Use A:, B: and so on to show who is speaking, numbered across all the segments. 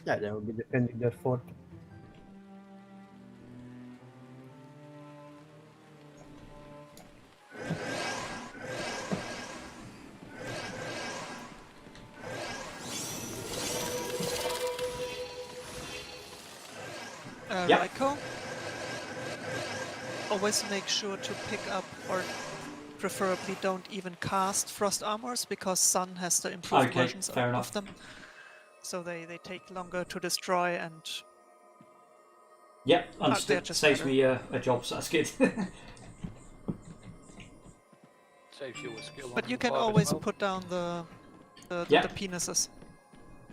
A: Yeah, they will be defending their fort.
B: Yep.
C: Raiko, always make sure to pick up, or preferably don't even cast frost armors, because Sun has the improved
B: Okay,
C: versions
B: fair
C: of
B: enough.
C: them. So they take longer to destroy, and
B: Yep,
C: they're
B: understood.
C: just
B: Saves
C: better.
B: me a job, so that's good.
D: Saves you a skill
C: But
D: on
C: you
D: the
C: can
D: bar as
C: always
D: well.
C: put down the
B: Yep.
C: penises.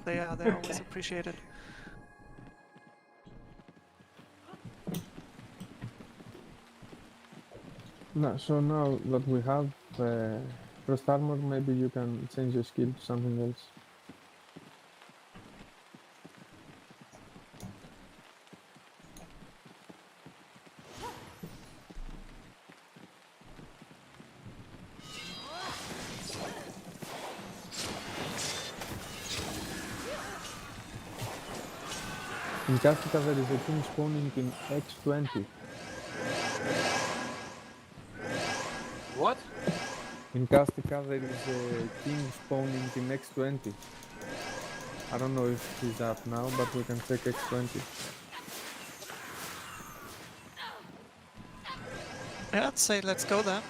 C: They're
B: Okay.
C: always appreciated.
E: No, so now that we have Frost Armor, maybe you can change your skill to something else. In Castica there is a king spawning in X20.
D: What?
E: In Castica there is a king spawning in X20. I don't know if he's up now, but we can check X20.
C: Yeah, I'd say let's go there.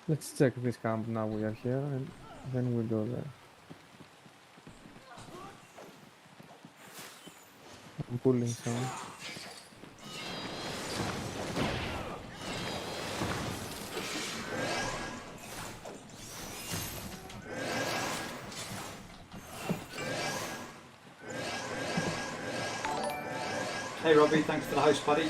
E: Let's check this camp now we are here, and then we go there. I'm pulling some.
B: Hey Robbie, thanks for the host, buddy.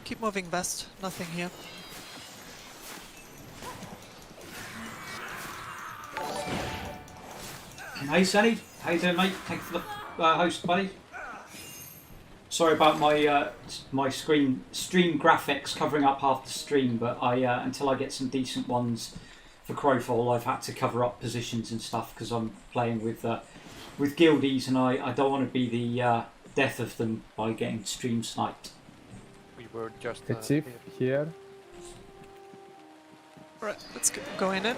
C: Keep moving west. Nothing here.
B: Hey Sonny, how you doing, mate? Thanks for the host, buddy. Sorry about my my stream graphics covering up half the stream, but I until I get some decent ones for Crowfall, I've had to cover up positions and stuff because I'm playing with guildies, and I don't want to be the death of them by getting stream sniped.
D: We were just
E: A chief here.
C: Right, let's go in it.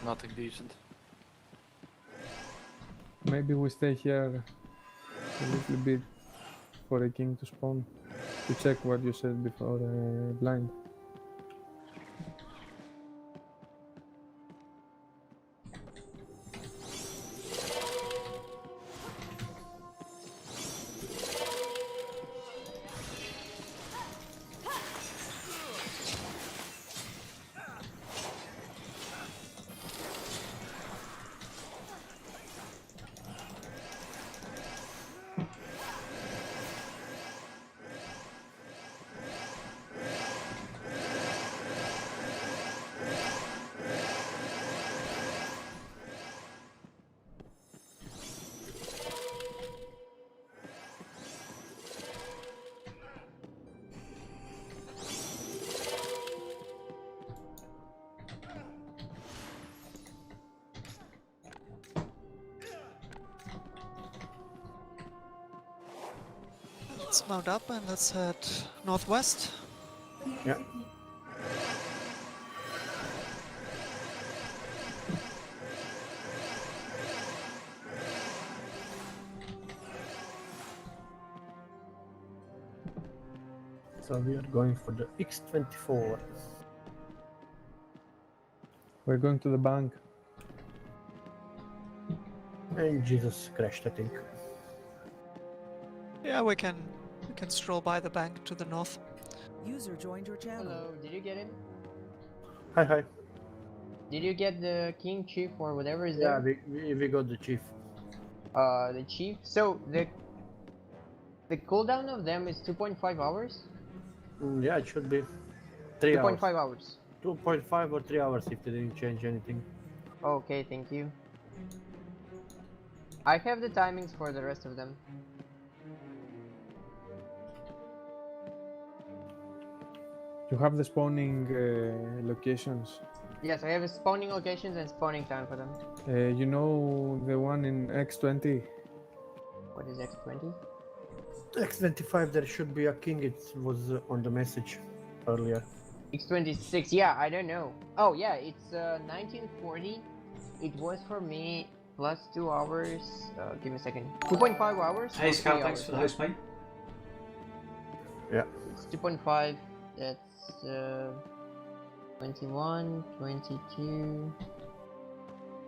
D: nothing decent.
E: Maybe we stay here a little bit for a king to spawn. To check what you said before blind.
C: Let's mount up and let's head northwest.
A: Yeah. So we are going for the X24.
E: We're going to the bank.
A: And Jesus crashed, I think.
C: Yeah, we can stroll by the bank to the north.
F: User joined your channel.
G: Hello, did you get it?
A: Hi, hi.
G: Did you get the king, chief, or whatever is
A: Yeah,
G: there?
A: we got the chief.
G: The chief. So the cooldown of them is 2.5 hours.
A: Yeah, it should be 3 hours.
G: 2.5 hours.
A: 2.5 or 3 hours if they didn't change anything.
G: Okay, thank you. I have the timings for the rest of them.
E: You have the spawning locations.
G: Yes, I have spawning locations and spawning time for them.
E: You know the one in X20?
G: What is X20?
A: X25, there should be a king. It was on the message earlier.
G: X26, yeah, I don't know. Oh yeah, it's 1940. It was for me plus 2 hours. Give me a second. 2.5 hours.
B: Hey,
G: or
B: Scout,
G: 3
B: thanks
G: hours.
B: for the host, mate.
A: Yeah.
G: It's 2.5. That's 21, 22,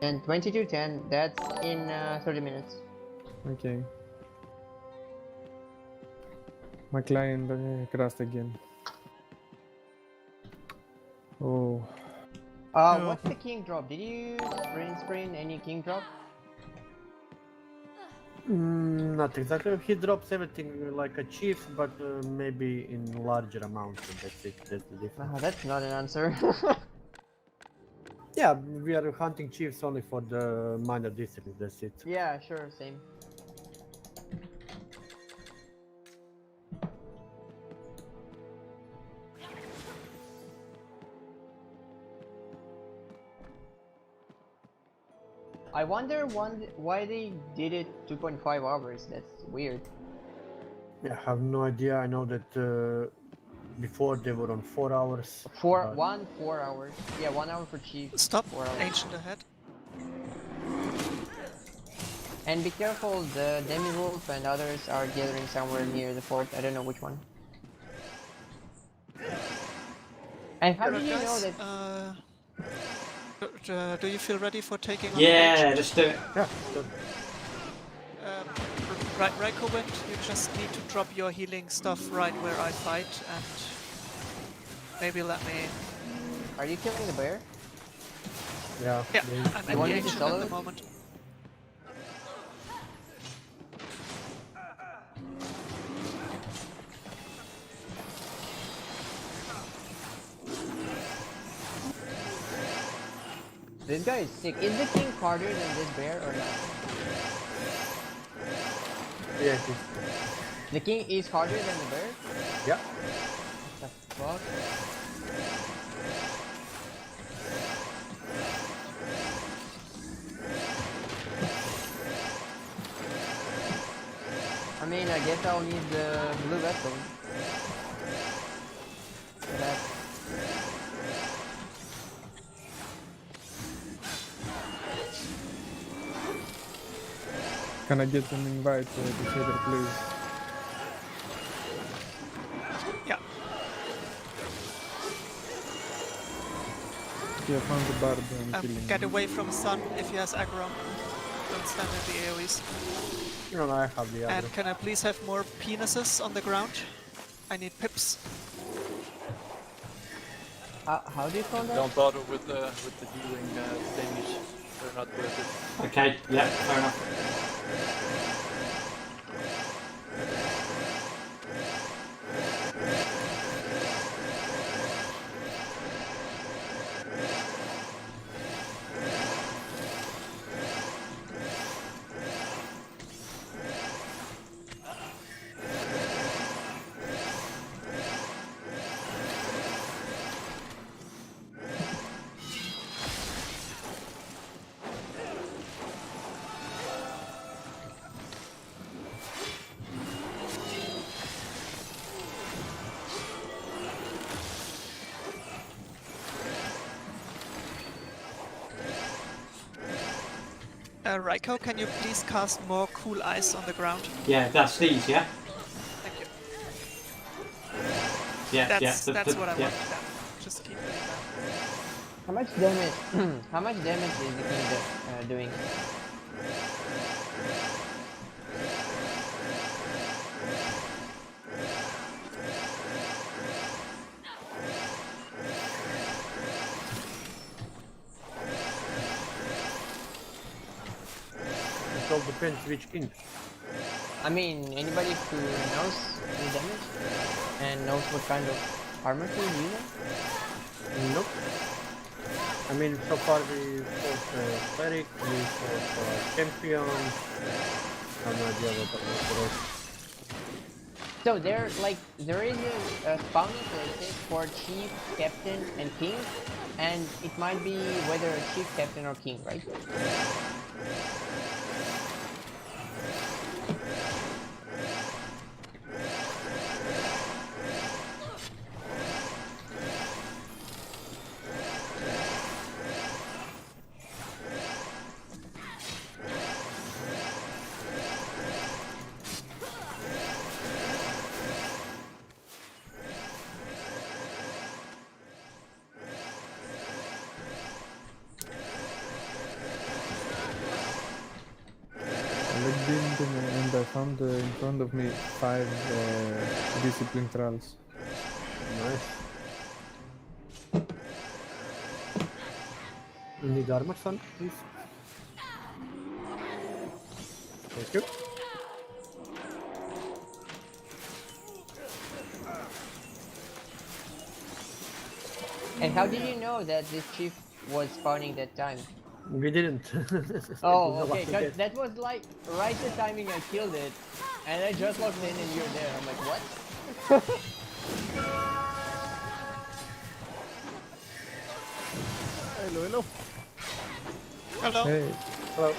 G: and 22:10. That's in 30 minutes.
E: Okay. My client crashed again. Oh,
C: No.
G: What's the king drop? Did you sprint any king drop?
A: Not exactly. He drops everything like a chief, but maybe in larger amounts. And that's it. That's the difference.
G: That's not an answer.
A: Yeah, we are hunting chiefs only for the minor districts. That's it.
G: Yeah, sure, same. I wonder why they did it 2.5 hours. That's weird.
A: Yeah, I have no idea. I know that before they were on 4 hours. but-
G: 4 hours. Yeah, 1 hour for chief.
C: Stop.
G: 4 hours.
C: Ancient ahead.
G: And be careful, the demi-wolf and others are gathering somewhere near the fort. I don't know which one. And how do you know
C: Guys,
G: that?
C: do you feel ready for taking on
B: Yeah,
C: Ancient?
B: just do it.
A: Yeah, so-
C: Right, Reikowind, you just need to drop your healing stuff right where I fight, and maybe let me.
G: Are you killing the bear?
A: yeah.
C: Yeah,
A: they-
C: I'm
G: You want me to
C: engaged
G: solo
C: at the
G: it?
C: moment.
G: This guy is sick. Is the king harder than this bear or not?
A: yeah, it is.
G: The king is harder than the bear?
A: Yeah.
G: What the fuck? I mean, I guess I'll need the blue vessel. For that.
E: can I get an invite to Shader, please?
C: Yeah.
E: Yeah, I found the bard and killing
C: Get
E: him.
C: away from Sun if he has aggro. Don't stand in the AoEs.
A: No, I have the other.
C: And can I please have more penises on the ground? I need pips.
G: How do you call that?
D: Don't bother with the healing things. They're not worth it.
B: Okay, yeah, fair enough.
C: Raiko, can you please cast more cool ice on the ground?
B: Yeah, that's these, yeah?
C: Thank you.
B: Yeah,
C: That's what I
B: yeah.
C: want. Yeah. Just keep doing that.
G: How much damage? How much damage is the king doing?
A: It all depends which king.
G: I mean, anybody who knows the damage and knows what kind of armor to use it?
A: Nope. I mean, so far we fought cleric, we fought champion. I have no idea what the rest.
G: So there is a spawning places for chief, captain, and king, and it might be whether a chief, captain, or king, right?
E: I looked in and I found in front of me 5 discipline trials.
A: Nice. You need armor, son, please. Thank you.
G: And how did you know that this chief was spawning that time?
A: We didn't.
G: Oh, okay, 'cause that was like right the timing I killed it, and I just logged in and you're there. I'm like, what?
H: Hello.
C: Hello.
E: Hey,
A: Hello.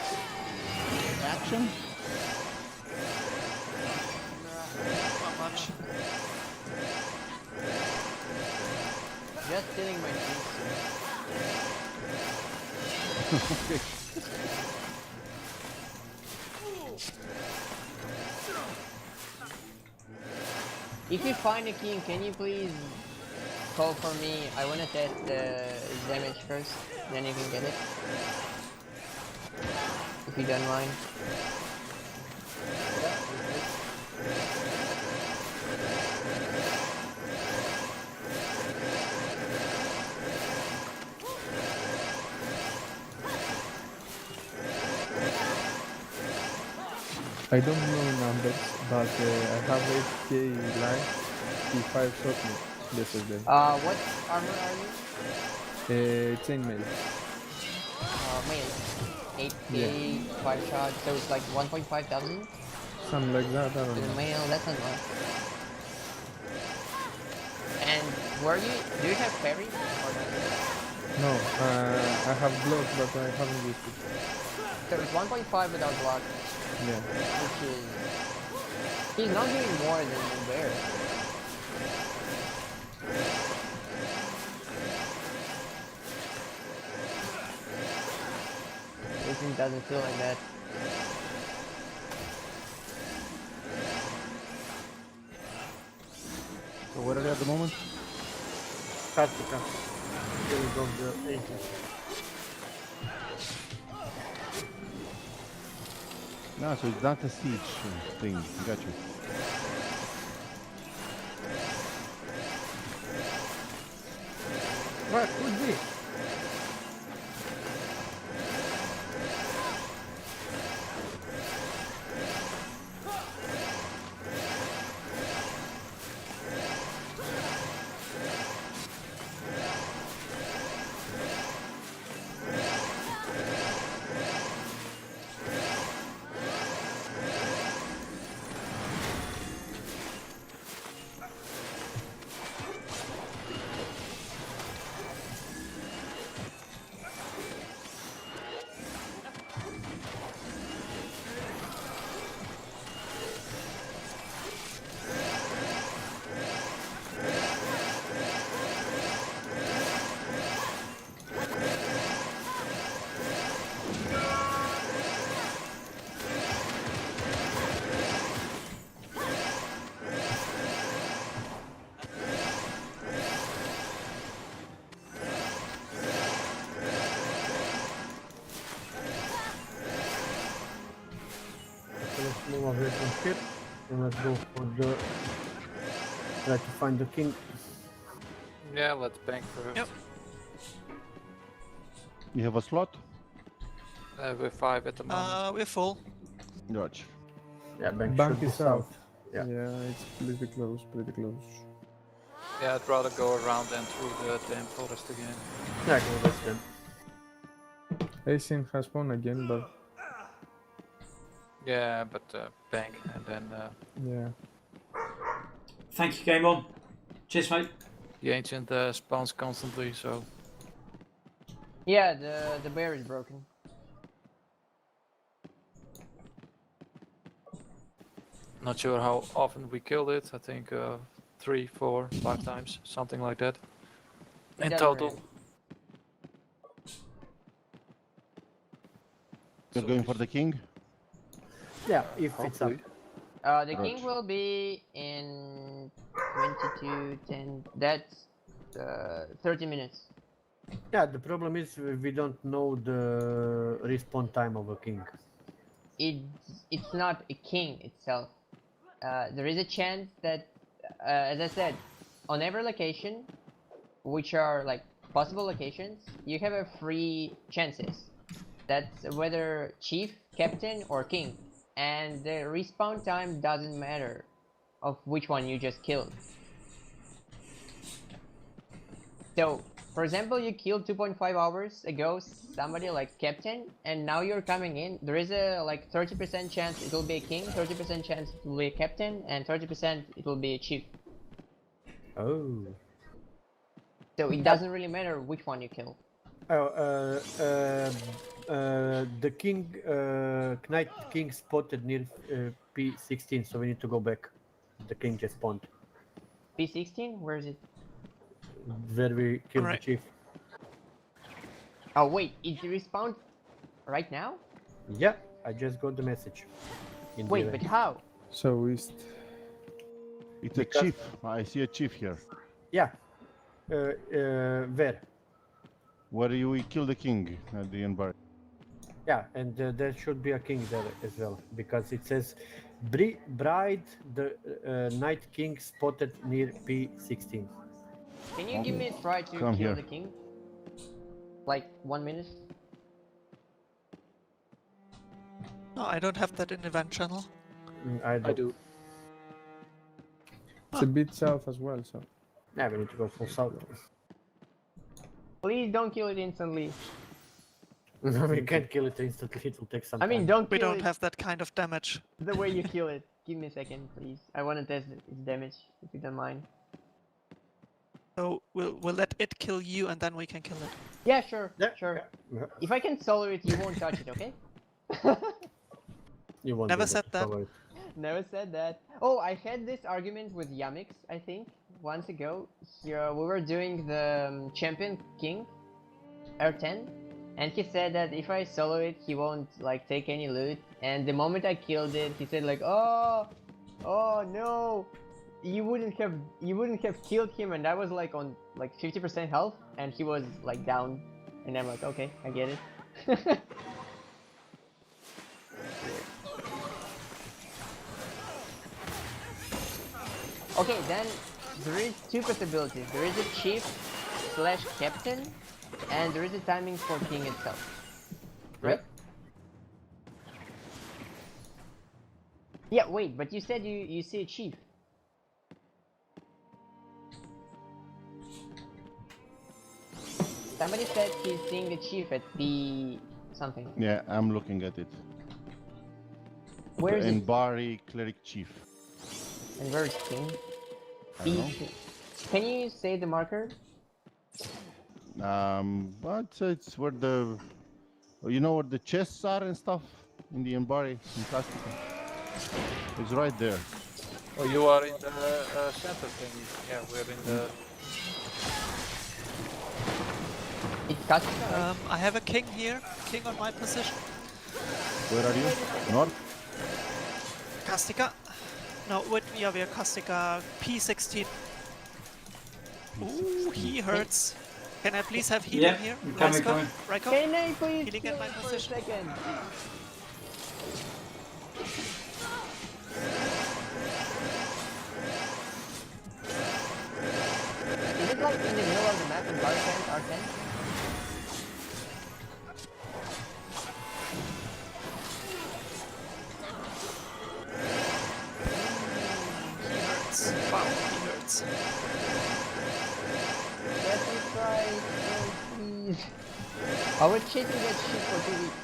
H: Action.
C: Not much.
G: Just killing my chiefs.
H: Okay.
G: If you find a king, can you please call for me? I want to test the damage first, then you can get it. If you don't mind.
E: I don't know numbers, but I have 8k life. P5 shot me yesterday.
G: What armor are you?
E: Chainmail.
G: Mail. 8k,
E: Yeah.
G: 5 shot, so it's like 1.5 thousand?
E: Something like that, I don't
G: To the
E: know.
G: mail, that's not much. And do you have parry or not?
E: No, I have block, but I haven't used it.
G: So it's 1.5 without block,
E: Yeah.
G: which is... He's not doing more than the bear. This thing doesn't feel like that.
H: So where are they at the moment?
A: Kartika. Killing of the agent.
H: No, so it's not a siege thing. Got you.
A: What could be? let's go for the... Try to find the king.
D: Yeah, let's bank first.
C: Yep.
H: You have a slot?
D: We're 5 at the moment.
C: We're full.
H: Gotcha.
A: Yeah, bank
E: Bank
A: should be
E: is
A: south.
E: south.
A: Yeah.
E: Yeah, it's pretty close, pretty close.
D: Yeah, I'd rather go around than through the damn forest again.
A: Yeah, go this then.
E: Asian has won again, but
D: Yeah, but bank and then
E: yeah.
B: Thank you, Game On. Cheers, mate.
D: the ancient spawns constantly, so
G: Yeah, the bear is broken.
D: not sure how often we killed it. I think 3, 4, 5 times, something like that. In
G: doesn't
D: total.
G: really-
H: You're going for the king?
A: Yeah, if it's up.
D: Hopefully.
G: The king will be in 22:10. That's 30 minutes.
A: Yeah, the problem is we don't know the respawn time of a king.
G: It's not a king itself. There is a chance that, as I said, on every location, which are like possible locations, you have a free chances. That's whether chief, captain, or king, and the respawn time doesn't matter of which one you just killed. So, for example, you killed 2.5 hours ago somebody like captain, and now you're coming in. There is a like 30% chance it will be a king, 30% chance it will be a captain, and 30% it will be a chief.
A: Oh.
G: So it doesn't really matter which one you kill.
A: Oh, the king, Knight King spotted near P16, so we need to go back. The king just spawned.
G: P16? Where is it?
A: Where we killed
C: Alright.
A: the chief.
G: Oh wait, it respawned right now?
A: Yeah, I just got the message. In the
G: Wait, but
A: event.
G: how?
E: So east.
H: It's a
A: Because-
H: chief. I see a chief here.
A: Yeah. Where?
H: Where we kill the king at the end bar.
A: Yeah, and there should be a king there as well, because it says bride the Night King spotted near P16.
G: Can you give me a try to
H: Come
G: kill
H: here.
G: the king? Like 1 minute?
C: No, I don't have that in event channel.
A: I
D: do.
E: It's a bit south as well, so.
A: Yeah, we need to go full south.
G: Please don't kill it instantly.
A: We can't kill it instantly, it will take some
G: I mean,
A: time.
G: don't
C: We
G: kill
C: don't
G: it
C: have that kind of damage.
G: the way you kill it. Give me a second, please. I want to test its damage, if you don't mind.
C: So we'll let it kill you and then we can kill it.
G: Yeah, sure,
A: Yeah,
G: sure.
A: yeah.
G: If I can solo it, you won't touch it, okay?
A: You won't
C: Never
A: be able
C: said
A: to
C: that.
A: cover it.
G: Never said that. Oh, I had this argument with Yamix, I think, once ago. Here, we were doing the Champion King, R10, and he said that if I solo it, he won't like take any loot. And the moment I killed it, he said like, oh no, you wouldn't have killed him. And I was like on like 50% health, and he was like down. And I'm like, okay, I get it. Okay, then there is two possibilities. There is a chief / captain, and there is a timing for king itself. Right? Yeah, wait, but you said you see a chief. Somebody said he's seeing a chief at P something.
H: Yeah, I'm looking at it.
G: Where is
H: In
G: it?
H: Bari, cleric chief.
G: And where is king?
H: I don't know.
G: Can you say the marker?
H: But it's where the, you know where the chests are and stuff in the Embari in Castica. It's right there.
D: Oh, you are in the center thing. Yeah, we're in the.
G: It's Castica, right?
C: I have a king here, king on my position.
H: Where are you? North?
C: Castica. No, wait, yeah, we are Castica P16. Ooh, he hurts. Can I please have healing
B: Yeah,
C: here?
B: coming, coming.
C: Raiko?
G: Can I please
C: Healing
G: kill
C: at my
G: it for a
C: position.
G: second? like in the middle of the map in R10? R10?
C: He hurts. Wow, he hurts.
G: Let me try, please. I was chasing that shit for 2 weeks.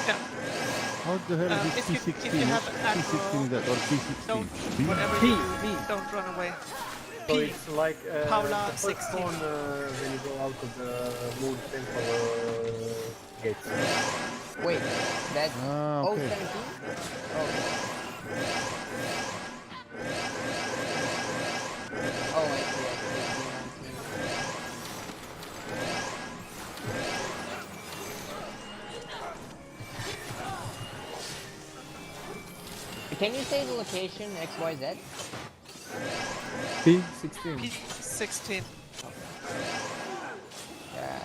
C: Yeah.
H: How the hell is
C: If
H: it
C: you
H: P16?
C: have
H: Which
C: an
H: P16
C: aggro,
H: is that? Or P16?
C: don't,
H: B?
C: whatever
A: P,
C: you do,
A: P.
C: don't run away.
A: So
C: P.
A: it's like
C: Paula,
A: the first
C: 16.
A: one when you go out of the moon temple gates.
G: Wait, that's
H: Ah, okay.
G: 017? Oh. Oh, I see, 19. Can you say the location XYZ?
E: P16.
C: P16.
G: Yeah.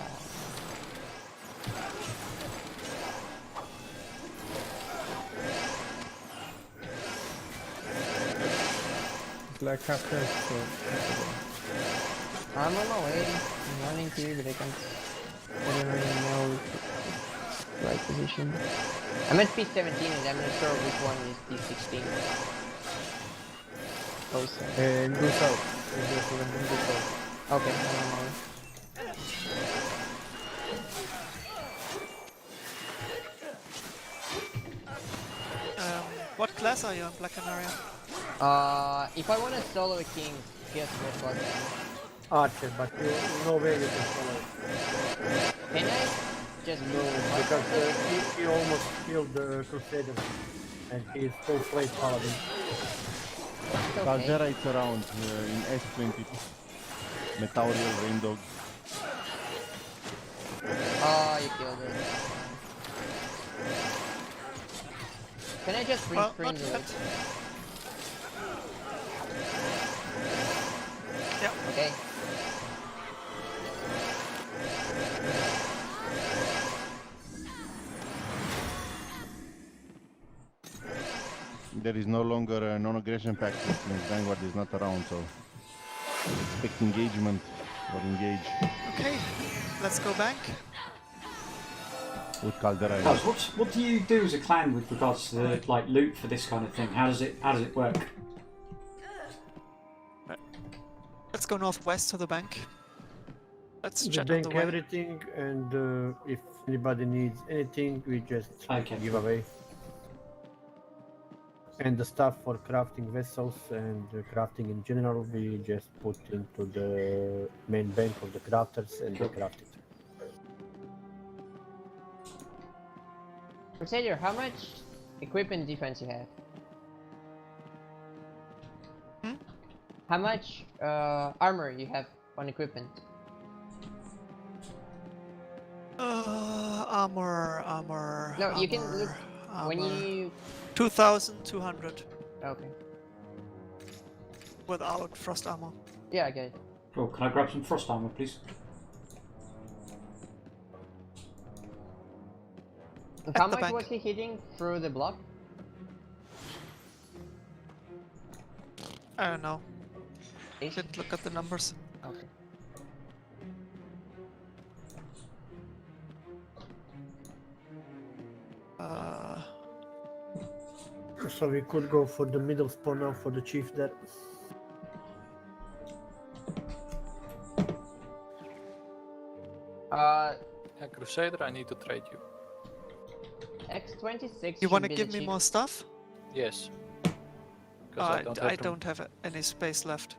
E: It's like half health, so.
G: I'm on my way. I'm running to you, but I don't really know the right position. I'm at P17 and I'm not sure which one is P16. Oh, sorry.
E: Go south. Go south.
G: Okay, I'm on my way.
C: What class are you on Black Canaria?
G: If I want to solo a king, guess what class?
A: Archer, but you no way you can follow.
G: Can I just go?
A: Because he almost killed the Crusader and he is full plate paladin.
G: It's okay.
H: Caldera is around in S20. Metarial Rain Dog.
G: Oh, you killed it. Can I just
C: Well,
G: sprint
C: not
G: the
C: yet. Yeah.
G: Okay.
H: There is no longer a non-aggression pact since Vanguard is not around, so expect engagement or engage
C: Okay, let's go bank.
H: with Caldera.
B: Guys, what do you do as a clan with regards to like loot for this kind of thing? How does it work?
C: Let's go northwest to the bank. Let's
A: We
C: chat on
A: bank
C: the way.
A: everything, and if anybody needs anything, we just
B: Okay.
A: give away. And the stuff for crafting vessels and crafting in general, we just put into the main bank of the crafters and they craft it.
G: Crusader, how much equipment defense you have?
C: Hmm?
G: How much armor you have on equipment?
C: Armor.
G: No, you can look when
C: armor.
G: you.
C: 2,200
G: Okay.
C: without frost armor.
G: Yeah, I get it.
B: Oh, can I grab some frost armor, please?
G: How
C: the
G: much
C: bank.
G: was he hitting through the block?
C: I don't know.
G: Eight?
C: Didn't look at the numbers.
G: Okay.
A: So we could go for the middle spawn now for the chief there.
D: Crusader, I need to trade you.
G: X26.
C: You
G: want to
C: give me more stuff?
D: Yes. 'Cause
C: I don't have any space left.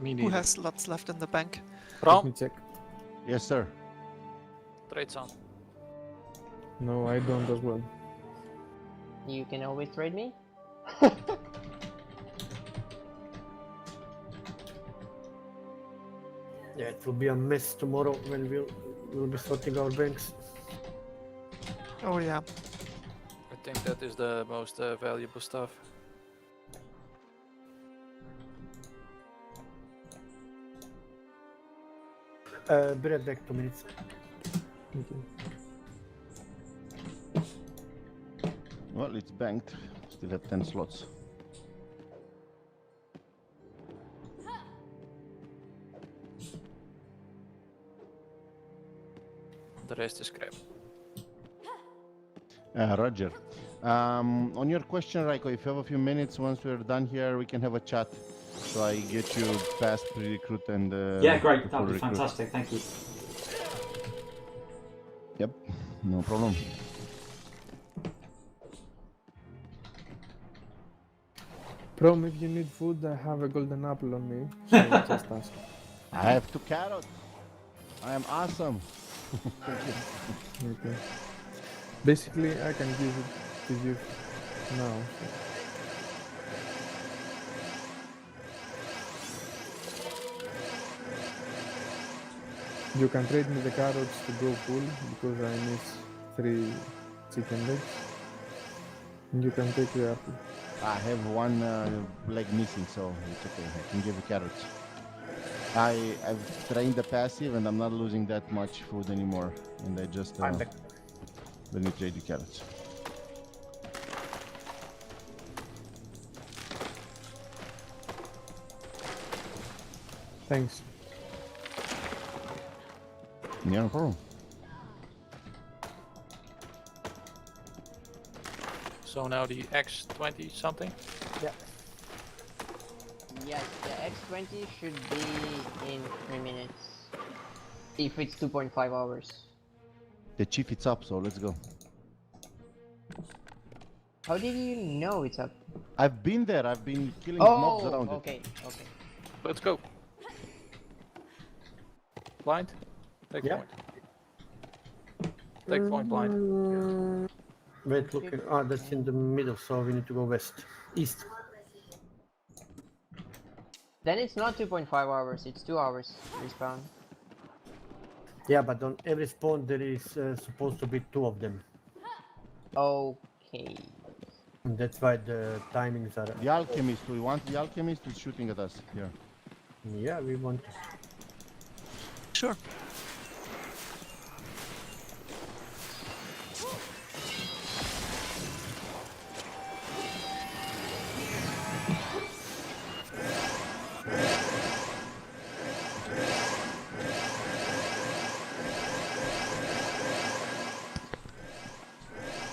D: Me
C: Who
D: neither.
C: has lots left in the bank?
E: Let
D: Bram,
E: me check.
H: Yes, sir.
D: trade some.
E: No, I don't as well.
G: You can always trade me.
A: Yeah, it will be a mess tomorrow when we'll be sorting our banks.
C: Oh yeah.
D: I think that is the most valuable stuff.
A: Be right back, 2 minutes.
E: Okay.
H: Well, it's banked. Still have 10 slots.
D: The rest is crap.
H: Roger. On your question, Raiko, if you have a few minutes, once we're done here, we can have a chat. So I get you past pre-recruit and
B: Yeah, great.
H: to
B: That would
H: full
B: be
H: recruit.
B: fantastic. Thank you.
H: Yep, no problem.
E: Prom, if you need food, I have a golden apple on me, so just ask.
H: I have 2 carrots. I am awesome.
E: Okay. Basically, I can give it to you now. You can trade me the carrots to go full because I miss 3 chicken legs. And you can take the apple.
H: I have 1 leg missing, so it's okay. I can give you carrots. I've trained the passive and I'm not losing that much food anymore. And I just
A: I'm back.
H: let me trade the carrots.
E: Thanks.
H: Yeah, no problem.
D: So now the X20 something?
A: Yeah.
G: Yes, the X20 should be in 3 minutes. If it's 2.5 hours.
H: The chief is up, so let's go.
G: How did you know it's up?
H: I've been there. I've been killing mobs
G: Oh,
H: around it.
G: okay, okay.
D: Let's go. Blind? Take
A: Yeah.
D: point. Take point, blind.
A: Wait, looking. Ah, that's in the middle, so we need to go west. East.
G: Then it's not 2.5 hours, it's 2 hours respawn.
A: Yeah, but on every spawn there is supposed to be 2 of them.
G: Okay.
A: And that's why the timings are.
H: The alchemist. We want the alchemist who's shooting at us here.
A: Yeah, we want.
C: Sure.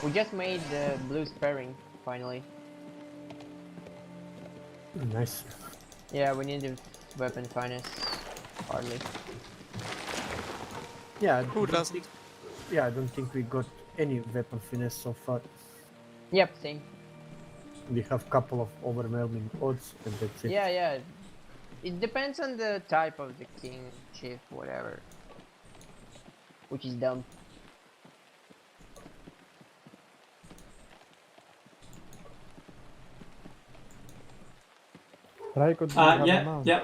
G: We just made the blue sparing, finally.
A: Nice.
G: Yeah, we need the weapon finest. Hardly.
A: Yeah. I
C: Who
A: don't
C: doesn't?
A: think- Yeah, I don't think we got any weapon finesse so far.
G: Yep, same.
A: We have couple of overwhelming odds, and that's it.
G: Yeah, yeah. It depends on the type of the king, chief, whatever. Which is dumb.
E: Raiko, do you have a
B: Yeah,
E: mount?
B: yeah.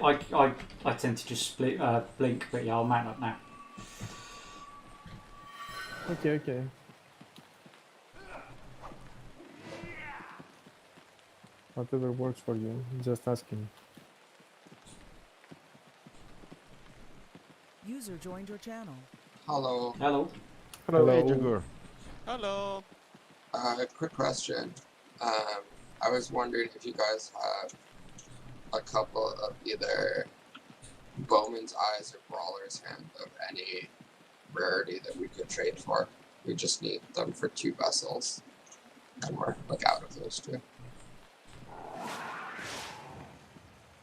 B: I tend to just split, blink, but yeah, I'll mount up now.
E: Okay, okay. Whatever works for you, just asking.
F: User joined your channel.
I: Hello.
B: Hello.
H: Hey, Jagur.
C: Hello.
I: Quick question. I was wondering if you guys have a couple of either Bowman's Eyes or Brawler's Hand of any rarity that we could trade for. We just need them for 2 vessels. And we're like out of those 2.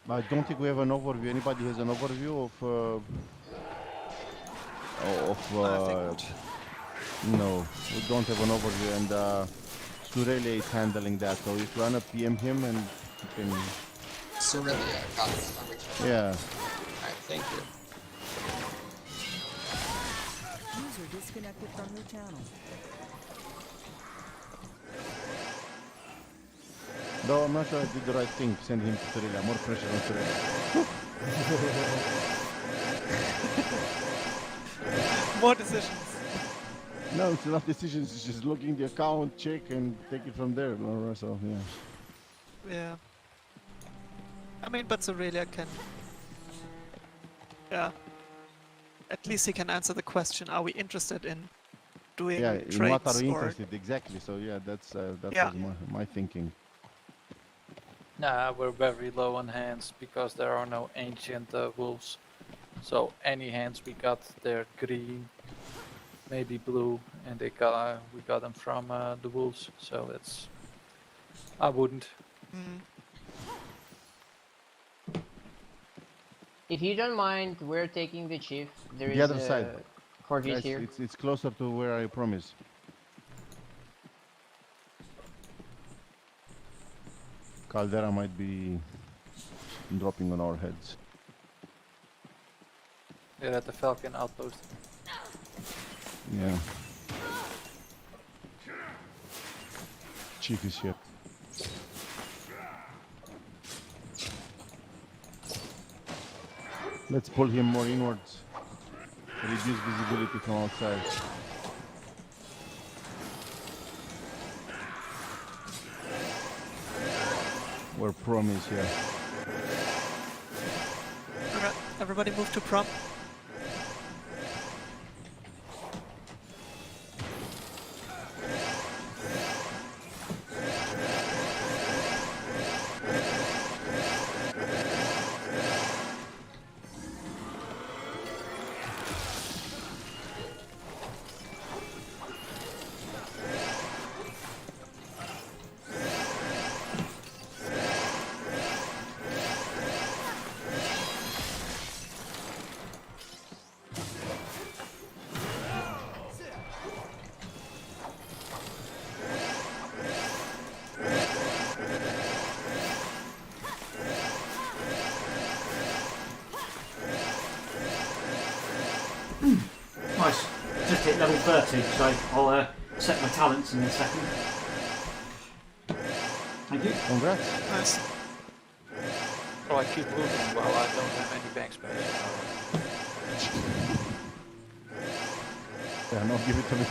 H: I don't think we have an overview. Anybody has an overview of?
C: I think not.
H: No, we don't have an overview, and Surelia is handling that. So if you wanna PM him, and you can.
I: So really, got this. I'm reaching.
H: Yeah.
I: Alright, thank you.
F: User disconnected from your channel.
H: No, I'm not sure I did the right thing. Send him to Surelia. More pressure on Surelia.
C: More decisions.
H: No, it's not decisions. It's just logging the account, check, and take it from there. So yeah.
C: Yeah. I mean, but Aurelia can... Yeah. At least he can answer the question, are we interested in doing
H: Yeah,
C: trades
H: in what are we
C: or...
H: interested exactly? So yeah, that
C: Yeah.
H: was my thinking.
D: Nah, we're very low on hands because there are no ancient wolves. So any hands we got, they're green. maybe blue, and we got them from the wolves. So it's I wouldn't.
C: Mm.
G: If you don't mind, we're taking the chief. There
H: The
G: is
H: other side.
G: Corgis
H: Guys,
G: here.
H: it's closer to where I promise. Caldera might be dropping on our heads.
D: They're at the Falcon outpost.
H: Yeah. Chief is here. Let's pull him more inwards. Reduce visibility from outside. Where Prom is here.
C: Alright, everybody move to prom.
B: Nice. Just hit level 30, so I'll set my talents in a second. Thank you.
H: Congrats.
C: Nice.
D: Oh, I keep moving while I don't have any bank space.
H: Yeah, no, give it to me.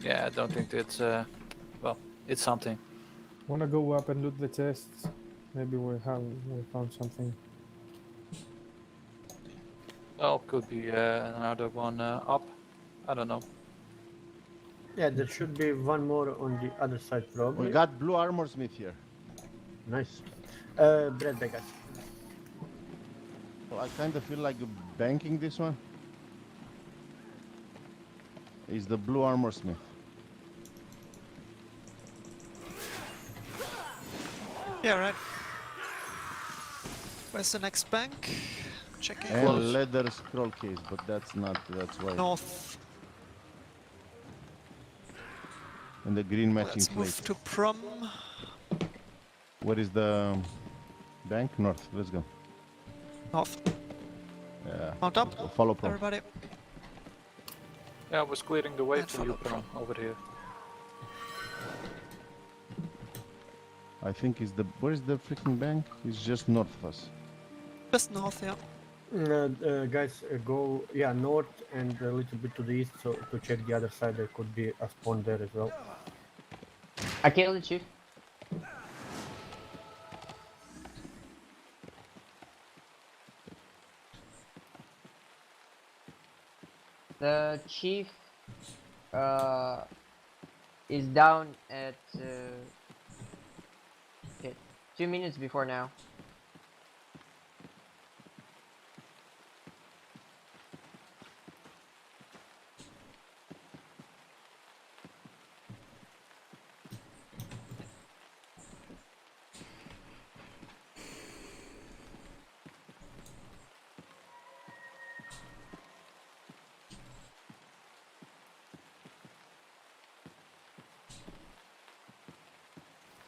D: Yeah, I don't think it's well, it's something.
E: Wanna go up and loot the chests? Maybe we found something.
D: Well, could be another one up. I don't know.
A: Yeah, there should be one more on the other side probably.
H: We got blue armor smith here.
A: Nice. Bread bag, guys.
H: So I kind of feel like banking this one. Is the blue armor smith.
C: Yeah, right. Where's the next bank? Checking.
H: And leather scroll case, but that's why.
C: North.
H: And the green matching
C: Let's
H: plate.
C: move to prom.
H: Where is the bank? North. Let's go.
C: North.
H: Yeah.
C: Mount up.
H: Follow Prom.
C: Everybody.
D: Yeah, I was clearing the way
C: And
D: for you,
C: follow
D: Prom, over here.
H: I think is the where's the freaking bank? It's just north of us.
C: Just north, yeah.
A: Guys, go north and a little bit to the east, so to check the other side. There could be a spawn there as well.
G: I killed the chief. The chief is down at okay, 2 minutes before now.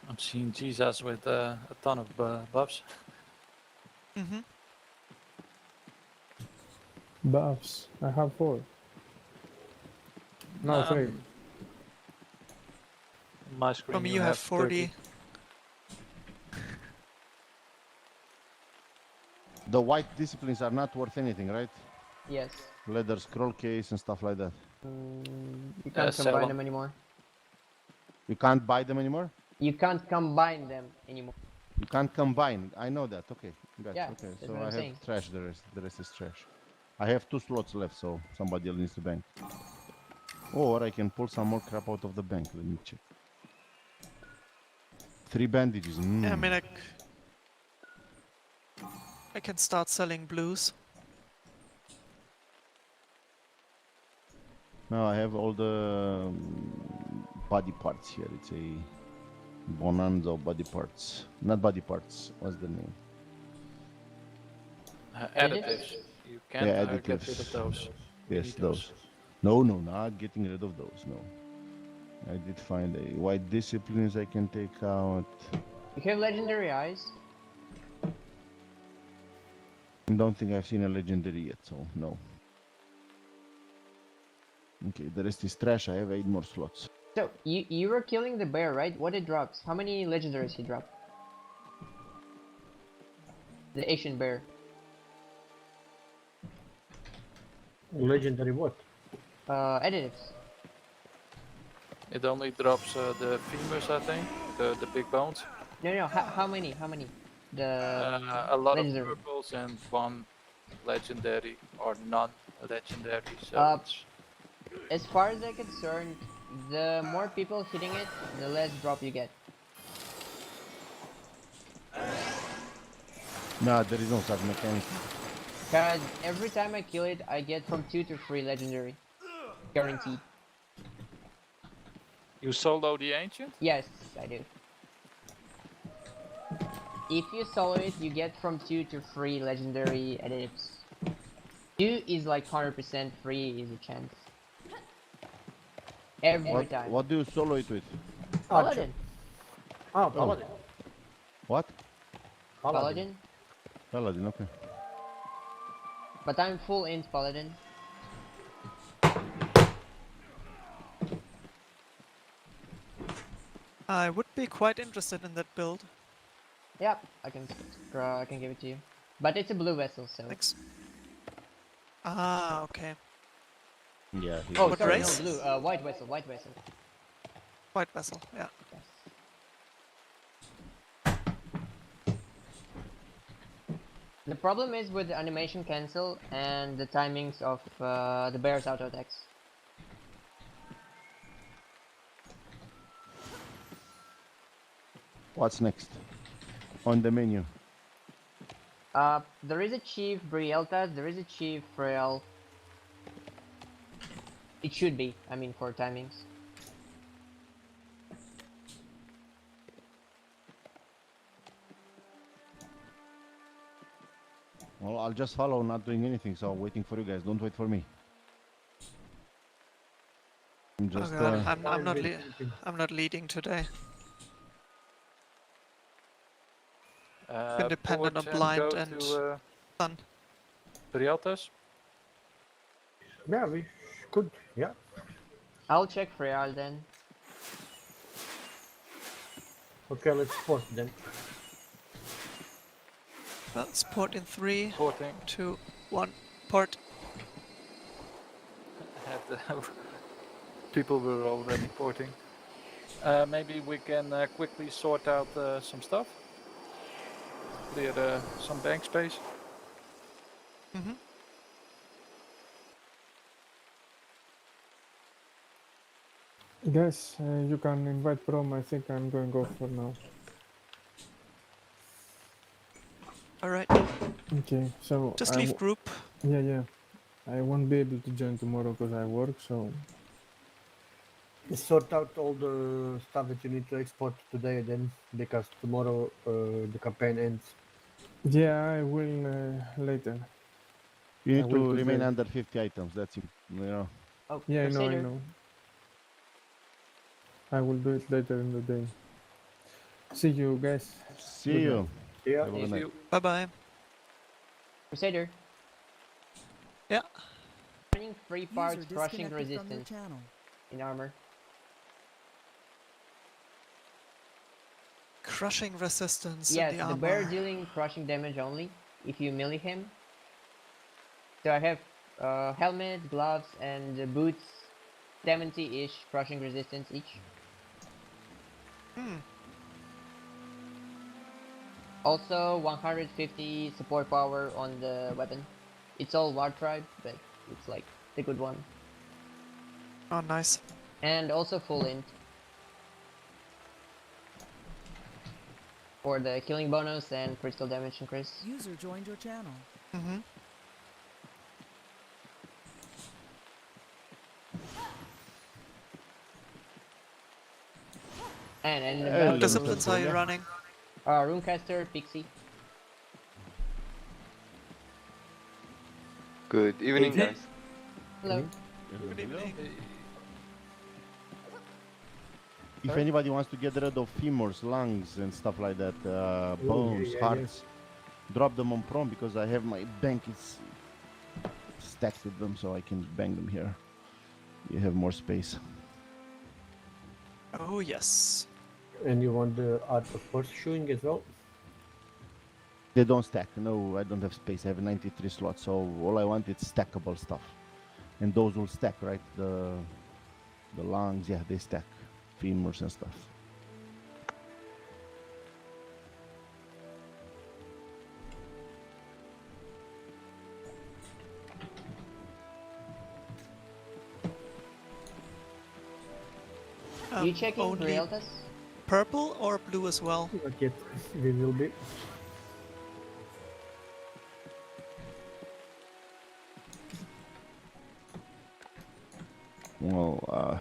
D: I'm seeing Jesus with a ton of buffs.
C: Mm-hmm.
E: Buffs. I have 4. No, 3.
D: My screen.
C: From you have 40.
D: 30.
H: The white disciplines are not worth anything, right?
G: Yes.
H: Leather scroll case and stuff like that.
G: You can't
D: sell
G: combine
D: them.
G: them anymore.
H: You can't buy them anymore?
G: You can't combine them anymore.
H: You can't combine. I know that. Okay. Gotcha.
G: Yeah,
H: okay.
G: that's
H: So
G: what
H: I
G: I'm
H: have
G: saying.
H: trash the rest. The rest is trash. I have 2 slots left, so somebody else needs to bank. Or I can pull some more crap out of the bank. Let me check. 3 bandages.
C: Yeah, I mean, I can start selling blues.
H: No, I have all the body parts here. It's a Bonanza body parts. Not body parts. What's the name?
D: Additives. You can
H: Yeah,
D: get rid of
H: additives.
D: those. We
H: Yes,
D: need
H: those. No, not getting rid of those. No. I did find a white disciplines I can take out.
G: You have legendary eyes?
H: Don't think I've seen a legendary yet, so no. Okay, the rest is trash. I have 8 more slots.
G: So, you were killing the bear, right? What it drops? How many legendaries he dropped? The Asian bear.
A: Legendary what?
G: Additives.
D: It only drops the femurs, I think, the big bones.
G: No, how many? How many? The
D: A lot
G: legendary.
D: of purples and 1 legendary or non-legendary. So it's-
G: As far as I'm concerned, the more people hitting it, the less drop you get.
H: Nah, there is no such mechanic.
G: Cause every time I kill it, I get from 2 to 3 legendary. Guaranteed.
D: you solo the ancient.
G: Yes, I do. If you solo it, you get from 2 to 3 legendary additives. 2 is like 100% free, is a chance. Every time.
H: What do you solo it with?
G: Paladin.
A: Oh, Paladin.
H: What?
G: Paladin.
H: Paladin, okay.
G: But I'm full int Paladin.
C: I would be quite interested in that build.
G: Yep, I can give it to you. But it's a blue vessel, so.
C: Thanks. Ah, okay.
H: Yeah.
G: Oh,
C: What
G: sorry,
C: race?
G: no, blue. White vessel, white vessel.
C: White vessel, yeah.
G: Yes. The problem is with the animation cancel and the timings of the bear's auto attacks.
H: What's next? On the menu.
G: There is a chief Brieltas, there is a chief Frail. It should be, I mean, for timings.
H: Well, I'll just follow, not doing anything, so waiting for you guys. Don't wait for me. I'm just,
C: Oh god,
A: Fine,
C: I'm not leading today.
D: Uh,
C: Dependent on
D: port
C: blind
D: go
C: and
D: to
C: sun.
D: Brialtas.
A: Yeah, we could. Yeah.
G: I'll check Frail then.
A: Okay, let's port then.
C: Let's port in 3,
D: Porting.
C: 2, 1, port.
D: People were already porting. Maybe we can quickly sort out some stuff. Clear some bank space.
C: Mm-hmm.
E: Guys, you can invite Prom. I think I'm going off for now.
C: Alright,
E: Okay, so
C: just leave group.
E: Yeah. I won't be able to join tomorrow because I work. So
A: Sort out all the stuff that you need to export today then, because tomorrow the campaign ends.
E: yeah, I will later.
H: you
E: I
H: need
E: will
H: to remain
E: today.
H: under 50 items. That's it. You know.
G: Oh,
E: Yeah, I
G: Crusader.
E: know. I will do it later in the day. See you guys.
H: See
E: Good
H: you.
E: night.
A: Yeah.
H: Have a good
D: If
H: night.
D: you
C: Bye bye.
G: Crusader.
C: Yeah.
G: Running 3 parts
F: User
G: crushing
F: disconnected from your
G: resistance
F: channel.
G: in armor.
C: Crushing resistance
G: Yes,
C: in the
G: the
C: armor.
G: bear dealing crushing damage only if you melee him. So I have helmet, gloves, and boots, 70-ish crushing resistance each.
C: Hmm.
G: Also 150 support power on the weapon. It's all War Tribe, but it's like the good one.
C: Oh, nice.
G: And also full int. for the killing bonus and critical damage increase.
F: User joined your channel.
C: Mm-hmm.
G: And in the
H: Hello,
G: back,
C: Disciplines are you
H: Sophia.
C: running?
G: Runecaster, Pixie.
J: Good evening,
B: Evening.
J: guys.
G: Hello.
C: Good evening.
H: If
G: Sorry?
H: anybody wants to get rid of femurs, lungs, and stuff like that, bones,
A: yeah.
H: hearts, drop them on prom because I have my bank is stacked with them, so I can bang them here. You have more space.
C: Oh yes.
A: And you want the art of horseshoeing as well?
H: They don't stack. No, I don't have space. I have 93 slots, so all I want is stackable stuff, and those will stack, right? The lungs, yeah, they stack, femurs and stuff.
G: You checking
C: Only
G: Realtas?
C: purple or blue as well?
A: Not yet. We will be.
H: Well,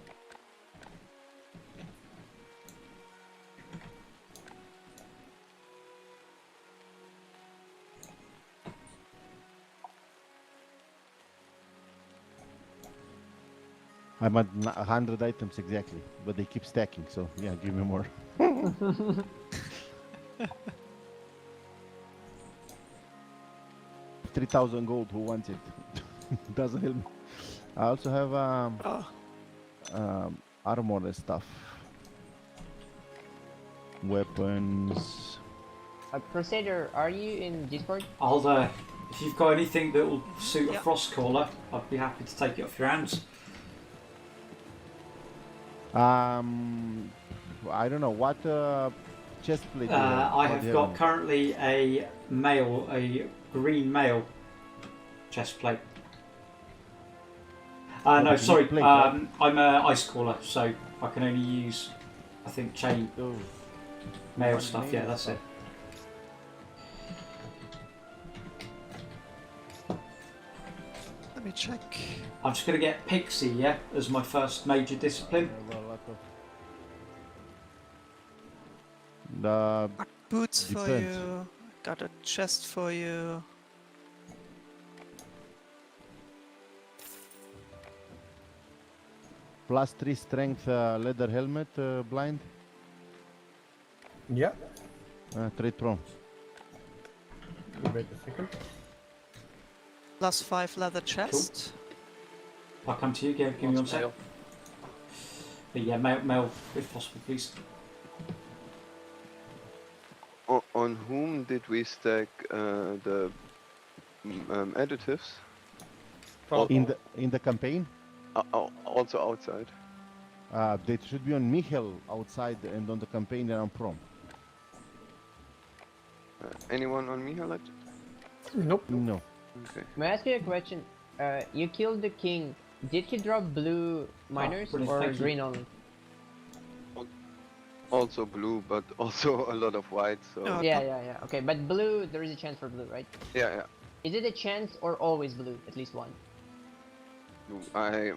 H: I'm at 100 items exactly, but they keep stacking, so yeah, give me more. 3,000 gold, who wants it? Doesn't help me. I also have
C: Oh,
H: armor and stuff. Weapons.
G: Crusader, are you in Discord?
B: I'll if you've got anything that will suit a
C: Yep.
B: Frostcaller, I'd be happy to take it off your hands.
H: I don't know, what chest plate do you have?
B: I
H: What do
B: have
H: you
B: got
H: on it?
B: currently a green mail chest plate.
H: No,
B: No,
H: but you
B: sorry,
H: need plate, right?
B: I'm a Icecaller, so I can only use, I think, chain
H: Oh,
B: mail
H: one
B: stuff.
H: mail
B: Yeah, that's
H: stuff.
B: it.
C: let me check.
B: I'm just going to get Pixie, yeah, as my first major discipline.
H: I have a lot of... The
C: Boots for
H: Depends.
C: you. Got a chest for you.
H: +3 strength leather helmet, blind,
A: Yeah.
H: trade pro.
A: Wait a second.
C: +5 leather chest.
B: I'll come to you. Give me one
D: Lots
B: sec.
D: mail.
B: But yeah, mail if possible, please.
J: On whom did we stack the additives?
H: In the campaign,
J: Also outside.
H: they should be on Michel outside and on the campaign they're on prom.
J: Anyone on me, like?
A: Nope.
H: No.
J: Okay.
G: May I ask you a question? You killed the king. Did he drop blue miners
B: brilliant,
G: or
B: thank you.
G: green only?
J: Also blue, but also a lot of white. So
C: Oh.
G: Yeah. Okay, but blue, there is a chance for blue, right?
J: yeah.
G: Is it a chance or always blue? At least one.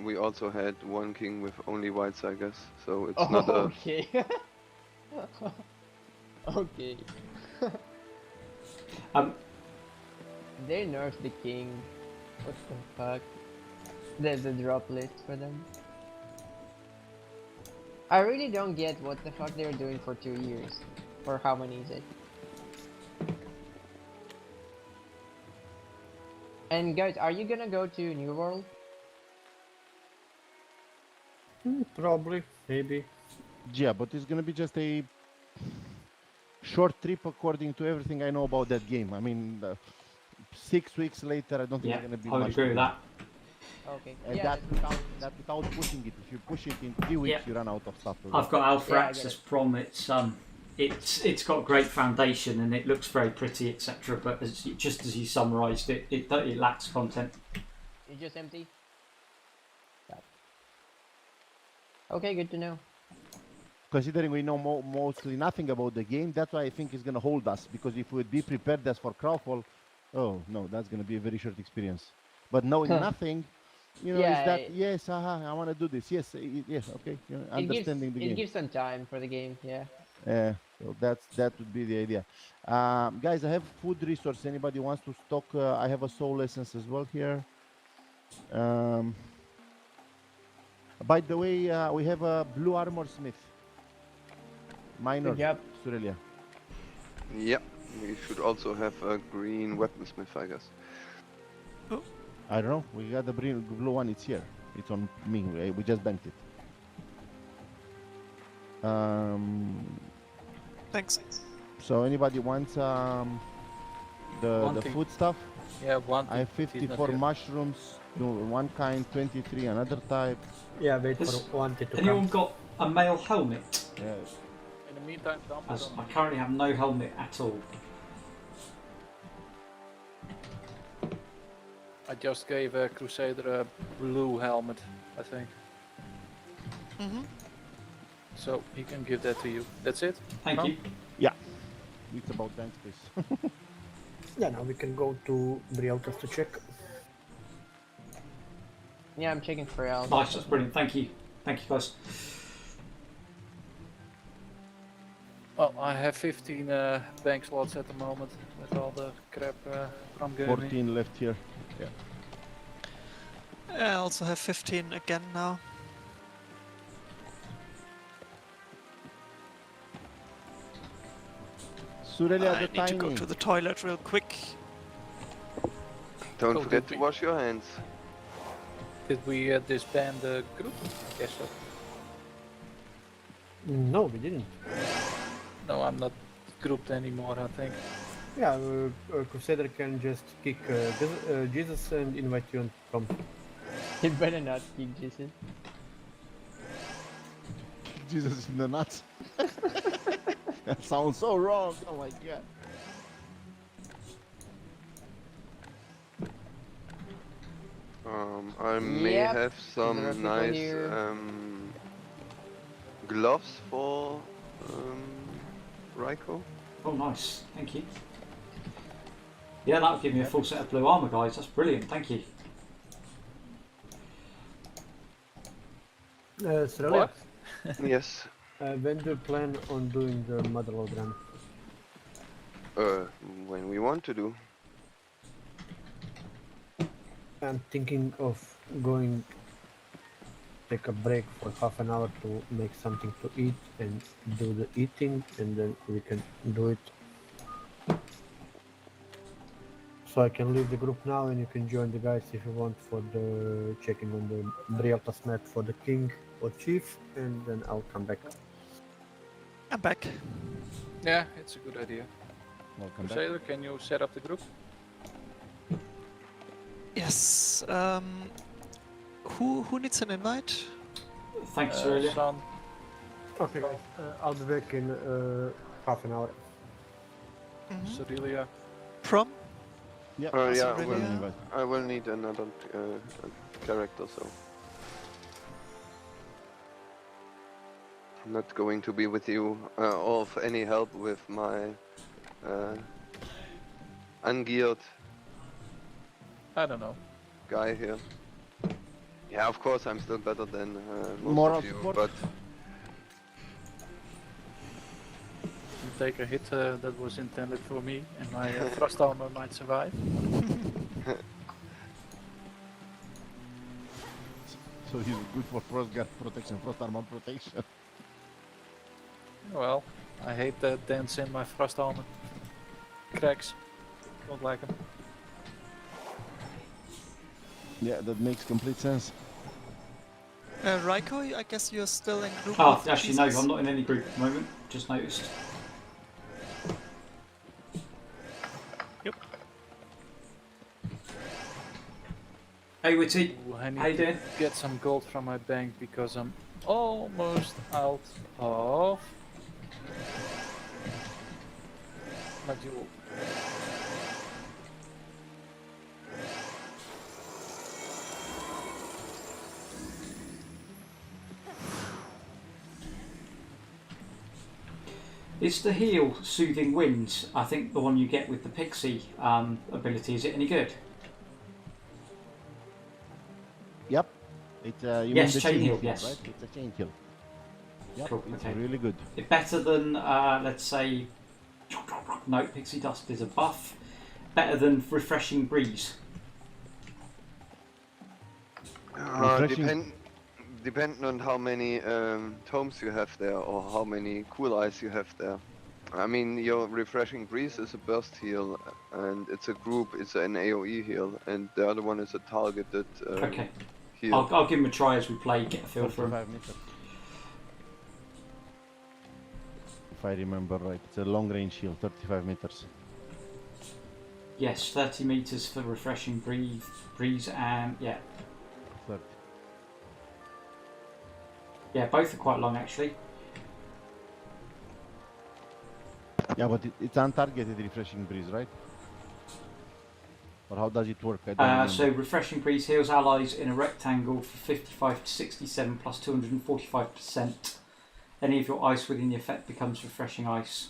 J: We also had one king with only whites, I guess. So it's
G: Oh,
J: not a.
G: okay. Okay. They nerfed the king. What the fuck? There's a drop list for them. I really don't get what the fuck they were doing for 2 years. Or how many is it? And guys, are you gonna go to New World?
A: Probably. Maybe.
H: Yeah, but it's gonna be just a short trip according to everything I know about that game. I mean, 6 weeks later, I don't think
B: Yeah,
H: it's gonna be
B: I would
H: much.
B: agree
H: to
B: with
H: do.
B: that.
G: Okay.
H: And
G: Yeah,
H: that without pushing it. If you push it in 3 weeks,
B: Yeah.
H: you run out of stuff.
B: I've got Alpha
G: Yeah, I
B: Access
G: get it.
B: Prom. It's got great foundation and it looks very pretty, etc. But just as you summarised it, it lacks content.
G: it's just empty. Okay, good to know.
H: considering we know mostly nothing about the game, that's why I think it's gonna hold us. Because if we'd be prepared as for Crowfall, oh no, that's gonna be a very short experience. But knowing nothing, you know, is
G: Yeah,
H: that yes, I want to do this. Yes, yes, okay. You know, understanding the
G: it
H: game.
G: gives some time for the game. Yeah.
H: So that would be the idea. Guys, I have food resource. Anybody wants to stock? I have a soul essence as well here. By the way, we have a blue armor smith. Minor,
G: Good job.
H: Surelia.
J: Yeah, we should also have a green weaponsmith, I guess.
H: I don't know. We got the blue one. It's here. It's on me. We just banked it.
C: Thanks.
H: So anybody wants the
D: thing.
H: food stuff?
D: Yeah, one.
H: I have
D: thing, he's not
H: 54
D: here.
H: mushrooms, one kind, 23 another type.
A: Yeah, wait
B: Has
A: for one to
B: anyone
A: come.
B: got a male helmet?
H: Yeah.
D: In the meantime, dump it
B: As
D: on
B: I
D: me.
B: currently have no helmet at all.
D: I just gave a Crusader a blue helmet, I think.
C: Mm-hmm.
D: So he can give that to you. That's it?
B: Thank
D: Tom?
B: you.
H: It's about bank space.
A: Yeah, now we can go to Brialtas to check.
G: Yeah, I'm checking for Al.
B: Nice, that's brilliant. Thank you. Thank you, guys.
D: Well, I have 15 bank slots at the moment with all the crap from gaming.
H: 14 left here.
C: I also have 15 again now.
H: Surelia,
C: I
H: the
C: need to go
H: tiny.
C: to the toilet real quick.
J: Don't
D: Oh,
J: forget
D: did
J: to
D: we-
J: wash your hands.
D: Did we disband the group? Yes, so.
A: No, we didn't.
D: No, I'm not grouped anymore, I think.
A: Yeah, Crusader can just kick Jesus and invite you on come.
G: You better not kick Jesus.
H: Jesus in the nuts. That sounds so wrong. Oh my god.
J: I may
G: Yep,
J: have
G: there are
J: some
G: people
J: nice
G: here.
J: gloves for Raiko.
B: Oh, nice. Thank you. Yeah, that'll give me a full set of blue armor, guys. That's brilliant. Thank you.
A: Aurelia,
D: What?
J: Yes.
A: when do you plan on doing the motherload run?
J: When we want to do.
A: I'm thinking of going take a break for half an hour to make something to eat and do the eating, and then we can do it. So I can leave the group now, and you can join the guys if you want for the checking on the Brialtas map for the king or chief, and then I'll come back.
C: I'm back.
D: Yeah, it's a good idea.
H: Welcome back.
D: Crusader, can you set up the group?
C: Yes. Who needs an invite?
B: Thanks, Aurelia.
D: Son,
A: Okay, guys. I'll be back in half an hour.
C: Mhm.
D: Cerelia.
C: Prom?
H: Yeah.
J: Yeah,
C: Aurelia.
J: I will need another character, so. I'm not going to be with you or of any help with my ungeared
D: I don't know.
J: guy here. Yeah, of course I'm still better than most
H: Moral
J: of you,
H: support.
J: but
D: You take a hit that was intended for me, and my thrust armor might survive.
H: So he's good for frost guard protection, frost armor protection.
D: Well, I hate the dents in my thrust armor. Cracks. Don't like them.
H: Yeah, that makes complete sense.
C: Raiko, I guess you're still in group
B: Oh,
C: with
B: actually, no,
C: Jesus?
B: I'm not in any group at the moment. Just noticed.
C: Yep.
B: Hey, Witty.
D: Ooh, I need
B: How you
D: to
B: doing?
D: get some gold from my bank because I'm almost out of my jewel.
B: Is the heal Soothing Winds? I think the one you get with the Pixie ability. Is it any good?
H: Yep. It's you
B: Yes,
H: mean the
B: chain heal,
H: heal,
B: yes.
H: right? It's a chain heal. Yep,
B: Cool,
H: it's
B: okay.
H: really good.
B: It's better than, let's say, no, Pixie Dust is a buff. Better than Refreshing Breeze.
J: Depending on how many tomes you have there or how many cool eyes you have there. I mean, your Refreshing Breeze is a burst heal, and it's a group, it's an AoE heal, and the other one is a targeted
B: Okay.
J: heal.
B: I'll give him a try as we play, get a feel for him.
H: 35 meters. If I remember right, it's a long range heal, 35 meters.
B: Yes, 30 meters for Refreshing Breeze, and yeah.
H: 30.
B: Yeah, both are quite long actually.
H: Yeah, but it's untargeted Refreshing Breeze, right? Or how does it work? I don't remember.
B: So Refreshing Breeze heals allies in a rectangle for 55 to 67 plus 245%. Any of your ice within the effect becomes Refreshing Ice.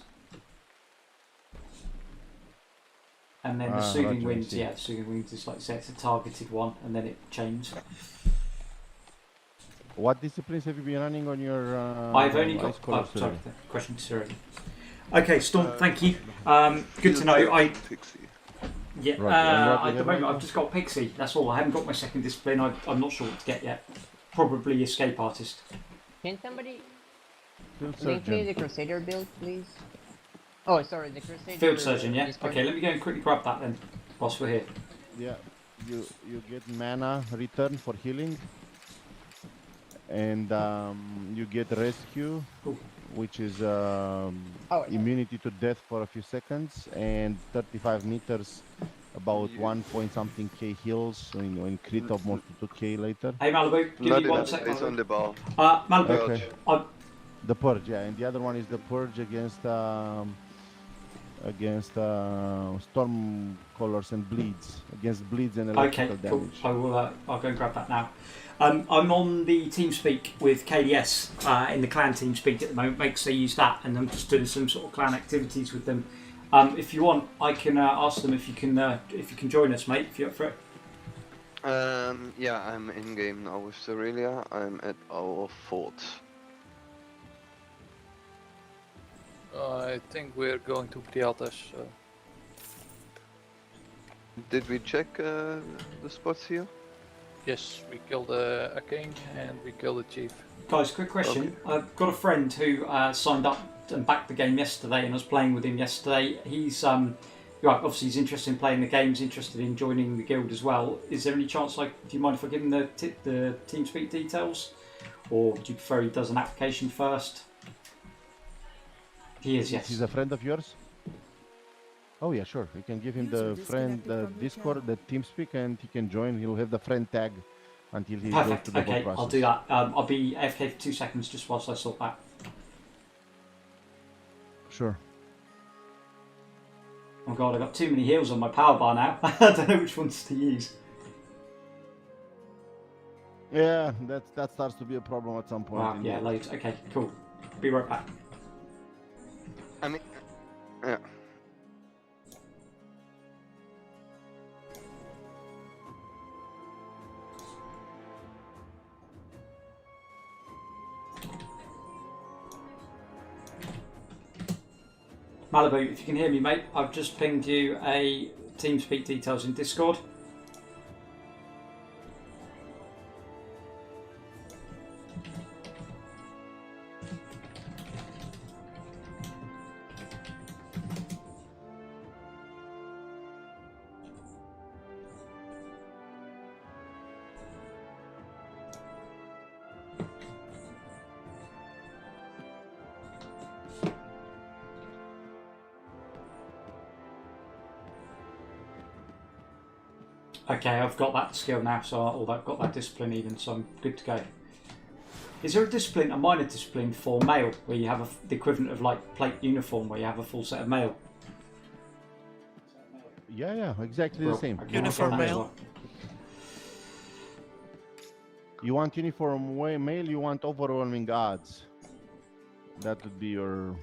B: And then the Soothing
H: Roger,
B: Winds, yeah, Soothing Winds is like you say, it's a targeted one, and then it changes.
H: What disciplines have you been running on your
B: I've only got.
H: Icecaller
B: Sorry,
H: server?
B: question to Cyril. Okay, Storm, thank you. Good to know. Yeah,
H: Right, and what do
B: at
H: you
B: the
H: have
B: moment
H: right
B: I've just got Pixie, that's all. I haven't got my second discipline, I'm not sure what to get yet. Probably Escape Artist.
G: Can somebody
H: Field
G: link me
H: Surgeon.
G: the Crusader build, please? Oh, sorry, the Crusader.
B: Field Surgeon, yeah?
G: Discord.
B: Okay, let me go and quickly grab that then, whilst we're here.
H: Yeah, you get mana return for healing, and you get rescue, which is immunity to death for a few seconds, and 35 meters, about 1 point something K heals, when crit of more to 2K later.
B: Hey Malibu, give me 1 sec.
J: It's on the bar.
B: Malibu,
H: Okay. The Purge, yeah, and the other one is the Purge against storm colors and bleeds, against bleeds and electrical
B: okay, cool.
H: damage.
B: I will. I'll go and grab that now. I'm on the TeamSpeak with KDS in the clan TeamSpeak at the moment. Make sure you use that, and I'm just doing some sort of clan activities with them. If you want, I can ask them if you can join us, mate. If you're up for it.
J: Yeah, I'm in game now with Cerelia. I'm at our fort.
D: I think we're going to Prialtas.
J: Did we check the spots here?
D: Yes, we killed a king and we killed a chief.
B: Guys, quick question. I've got a friend who signed up and backed the game yesterday, and I was playing with him yesterday. He's obviously he's interested in playing the game, he's interested in joining the guild as well. Is there any chance, do you mind if I give him the TeamSpeak details, or do you prefer he does an application first? He is, yes.
H: He's a friend of yours? Oh yeah, sure. You can give him the friend, the Discord, the TeamSpeak, and he can join. He'll have the friend tag until he goes
B: Perfect.
H: to the whole
B: Okay,
H: process.
B: I'll do that. I'll be AFK for 2 seconds just whilst I sort that.
H: Sure.
B: Oh god, I've got too many heals on my power bar now. I don't know which ones to use.
H: Yeah, that starts to be a problem at some point.
B: Wow, yeah, loads. Okay, cool. Be right back.
J: I mean, yeah.
B: Malibu, if you can hear me, mate, I've just pinged you a TeamSpeak details in Discord. Okay, I've got that skill now, so I've got that discipline even, so I'm good to go. Is there a discipline, a minor discipline for mail, where you have the equivalent of like plate uniform, where you have a full set of mail?
H: Yeah, exactly the same.
B: Okay,
C: Uniform mail.
H: You want uniform mail, you want overwhelming odds. That would be your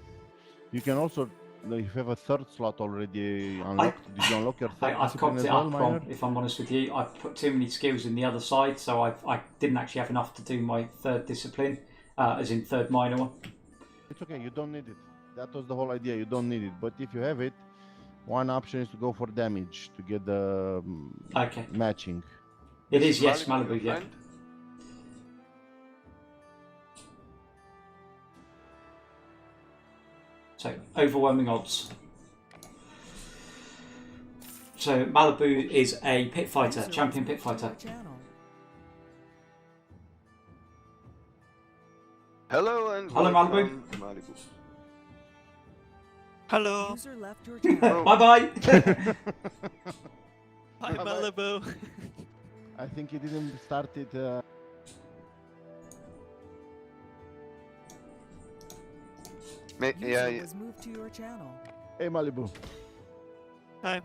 H: You can also, if you have a third slot already unlocked, did you unlock your third
B: I've
H: discipline
B: cocked
H: as
B: it
H: well,
B: up
H: Minor?
B: wrong, if I'm honest with you. I've put too many skills in the other side, so I didn't actually have enough to do my third discipline, as in third minor one.
H: It's okay, you don't need it. That was the whole idea, you don't need it. But if you have it, one option is to go for damage to get the
B: Okay.
H: matching.
B: It is, yes,
J: Malibu,
B: Malibu, yeah.
J: friend?
B: So, overwhelming odds. So, Malibu is a pit fighter,
F: User
B: champion
F: was
B: pit
F: moved to
B: fighter.
F: your channel.
J: Hello and
B: Hello,
J: welcome, Malibu.
C: Hello.
F: User left your channel.
B: Bye bye!
C: Hi, Malibu.
H: I think he didn't start it.
J: Yeah,
F: User was moved to your channel.
H: Hey, Malibu.
C: Hi.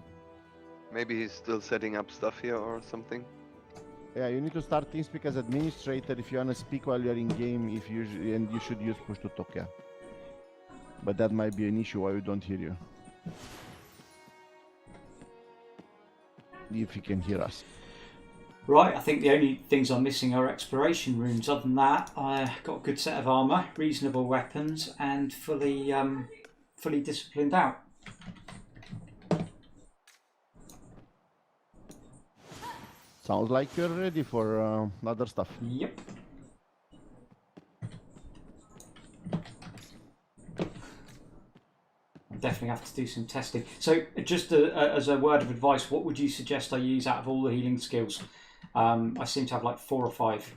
J: maybe he's still setting up stuff here or something.
H: Yeah, you need to start TeamSpeak as administrator if you want to speak while you're in game. And you should use push to talk, yeah. But that might be an issue why we don't hear you. If you can hear us.
B: Right, I think the only things I'm missing are exploration rooms. Other than that, I got a good set of armour, reasonable weapons, and fully disciplined out.
H: Sounds like you're ready for other stuff.
B: Yep. Definitely have to do some testing. So, just as a word of advice, what would you suggest I use out of all the healing skills? I seem to have like 4 or 5.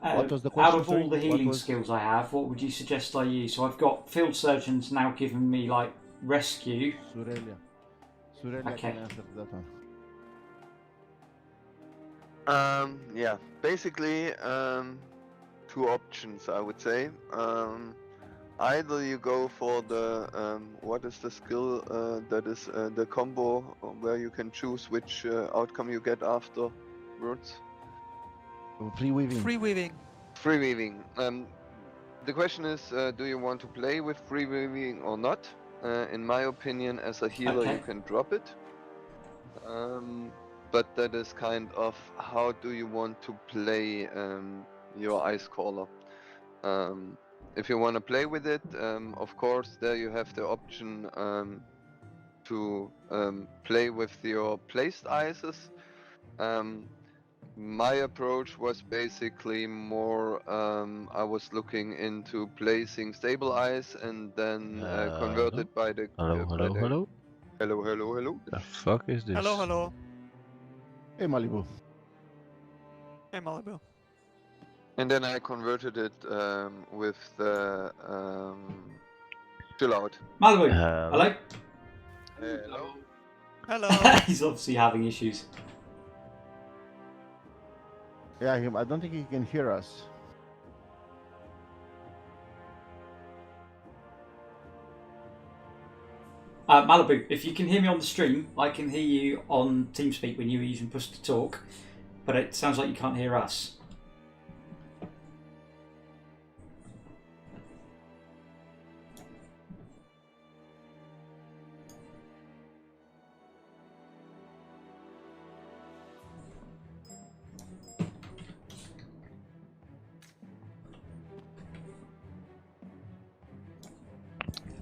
H: What was the
B: Out
H: question?
B: of all the healing skills I have, what would you suggest I use? So I've got field surgeons now giving me like rescue.
H: Surelia. Surelia
B: Okay.
H: can answer that one.
J: Yeah, basically, 2 options, I would say. Either you go for the, what is the skill that is the combo where you can choose which outcome you get afterwards?
H: Free weaving.
C: Free weaving.
J: Free weaving. The question is, do you want to play with free weaving or not? In my opinion, as a healer,
B: Okay.
J: you can drop it. But that is kind of how do you want to play your Icecaller. If you want to play with it, of course, there you have the option to play with your placed ices. My approach was basically more, I was looking into placing stable ice and then converted by the...
K: Hello?
J: Hello?
K: The fuck is this?
C: Hello.
H: Hey, Malibu.
C: Hey, Malibu.
J: And then I converted it with the chill out.
B: Malibu,
K: Hello?
J: Hello?
C: Hello.
B: He's obviously having issues.
H: Yeah, I don't think he can hear us.
B: Malibu, if you can hear me on the stream, I can hear you on TeamSpeak when you were using push to talk, but it sounds like you can't hear us.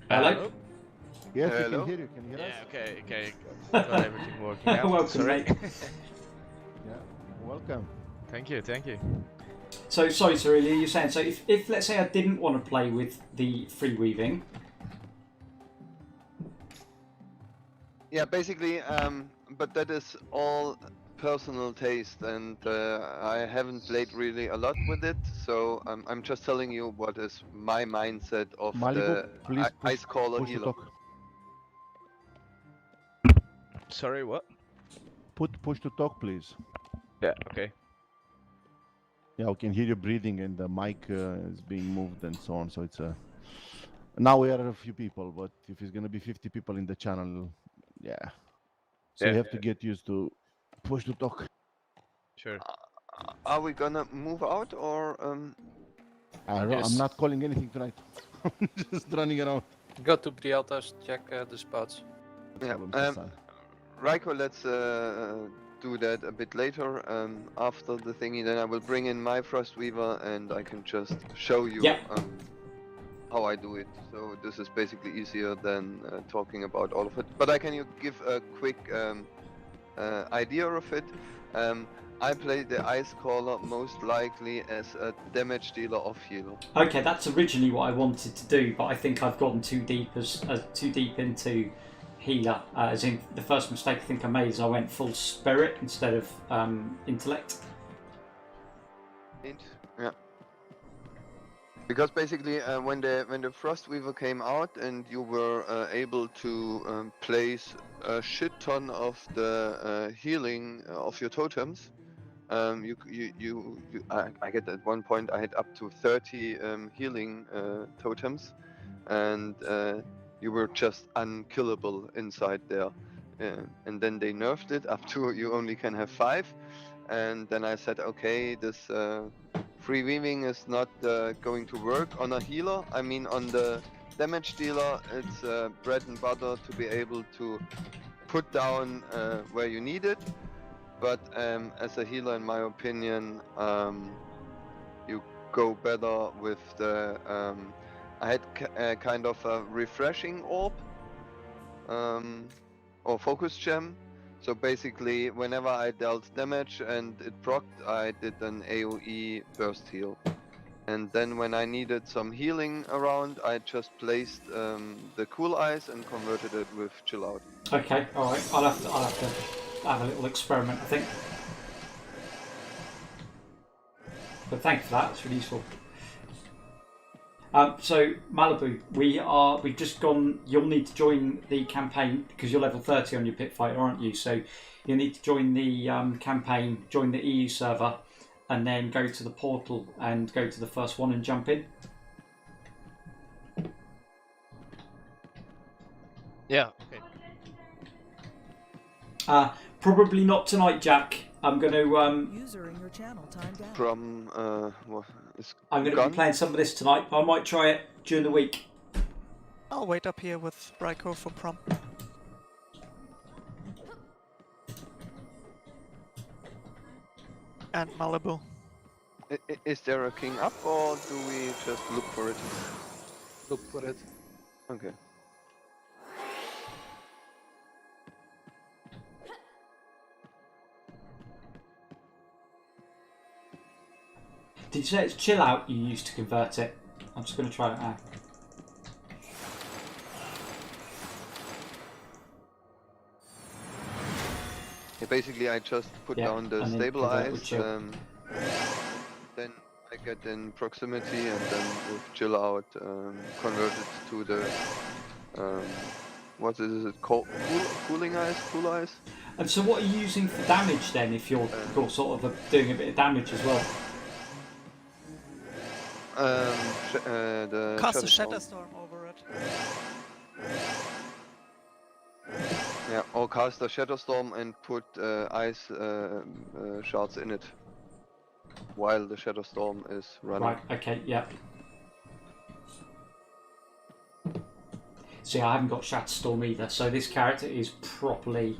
B: Hello?
H: Yes, we
J: Hello?
H: can hear you. Can you hear us?
K: Okay. Got everything working out.
B: Welcome,
K: Sorry.
B: mate.
H: Yeah. Welcome.
K: Thank you.
B: So, sorry, Cyrilia, you're saying, so if let's say I didn't want to play with the free weaving.
J: Yeah, basically, but that is all personal taste, and I haven't played really a lot with it, so I'm just telling you what is my mindset of
H: Malibu,
J: the
H: please
J: Icecaller
H: push to
J: healer.
H: talk.
K: Sorry, what?
H: Push to talk, please.
K: Yeah, okay.
H: Yeah, we can hear you breathing, and the mic is being moved and so on. So it's a. Now we are a few people, but if it's gonna be 50 people in the channel, yeah. So
K: Yeah,
H: you have to get used to push to talk.
K: Sure.
J: Are we gonna move out or
H: I'm
D: Yes.
H: not calling anything tonight. I'm just running around.
D: Go to Prialtas, check the spots.
J: Yeah.
H: Follow Mr. Sun.
J: Raiko, let's do that a bit later after the thingy. Then I will bring in my Frostweaver and I can just show you
B: Yeah.
J: how I do it. So this is basically easier than talking about all of it. But I can give a quick idea of it. I play the Icecaller most likely as a damage dealer off healer.
B: Okay, that's originally what I wanted to do, but I think I've gone too deep into healer. As in, the first mistake I think I made is I went full spirit instead of intellect.
J: Yeah. Because basically, when the Frostweaver came out and you were able to place a shit ton of the healing of your totems, I get at one point I had up to 30 healing totems, and you were just unkillable inside there. And then they nerfed it up to you only can have 5, and then I said, okay, this free weaving is not going to work on a healer. I mean, on the damage dealer, it's bread and butter to be able to put down where you need it. But as a healer, in my opinion, you go better with the. I had kind of a refreshing orb or focus gem. So basically, whenever I dealt damage and it procced, I did an AoE burst heal. And then when I needed some healing around, I just placed the cool ice and converted it with chill out.
B: Okay, all right. I'll have to have a little experiment, I think. But thank you for that. It's really useful. So Malibu, we've just gone. You'll need to join the campaign because you're level 30 on your pit fighter, aren't you? So you'll need to join the campaign, join the EU server, and then go to the portal and go to the first one and jump in.
K: Yeah. Okay.
B: Probably not tonight, Jack. I'm going to.
F: User in your channel timed out.
J: From
B: I'm going to be playing some of this tonight, but I might try it during the week.
C: I'll wait up here with Raiko for prom. And Malibu.
J: Is there a king up, or do we just look for it?
D: Look for it.
J: Okay.
B: Did you say it's chill out you used to convert it? I'm just going to try it now.
J: Yeah, basically, I just put down the stabilize, then I get in proximity, and then with chill out, convert it to the what is it called? Cooling ice, cool ice.
B: And so, what are you using for damage then? If you're sort of doing a bit of damage as well.
C: Cast a Shatterstorm over it.
J: Yeah, or cast a Shatterstorm and put ice shards in it while the Shatterstorm is running.
B: Right, okay, yeah. See, I haven't got Shatterstorm either, so this character is properly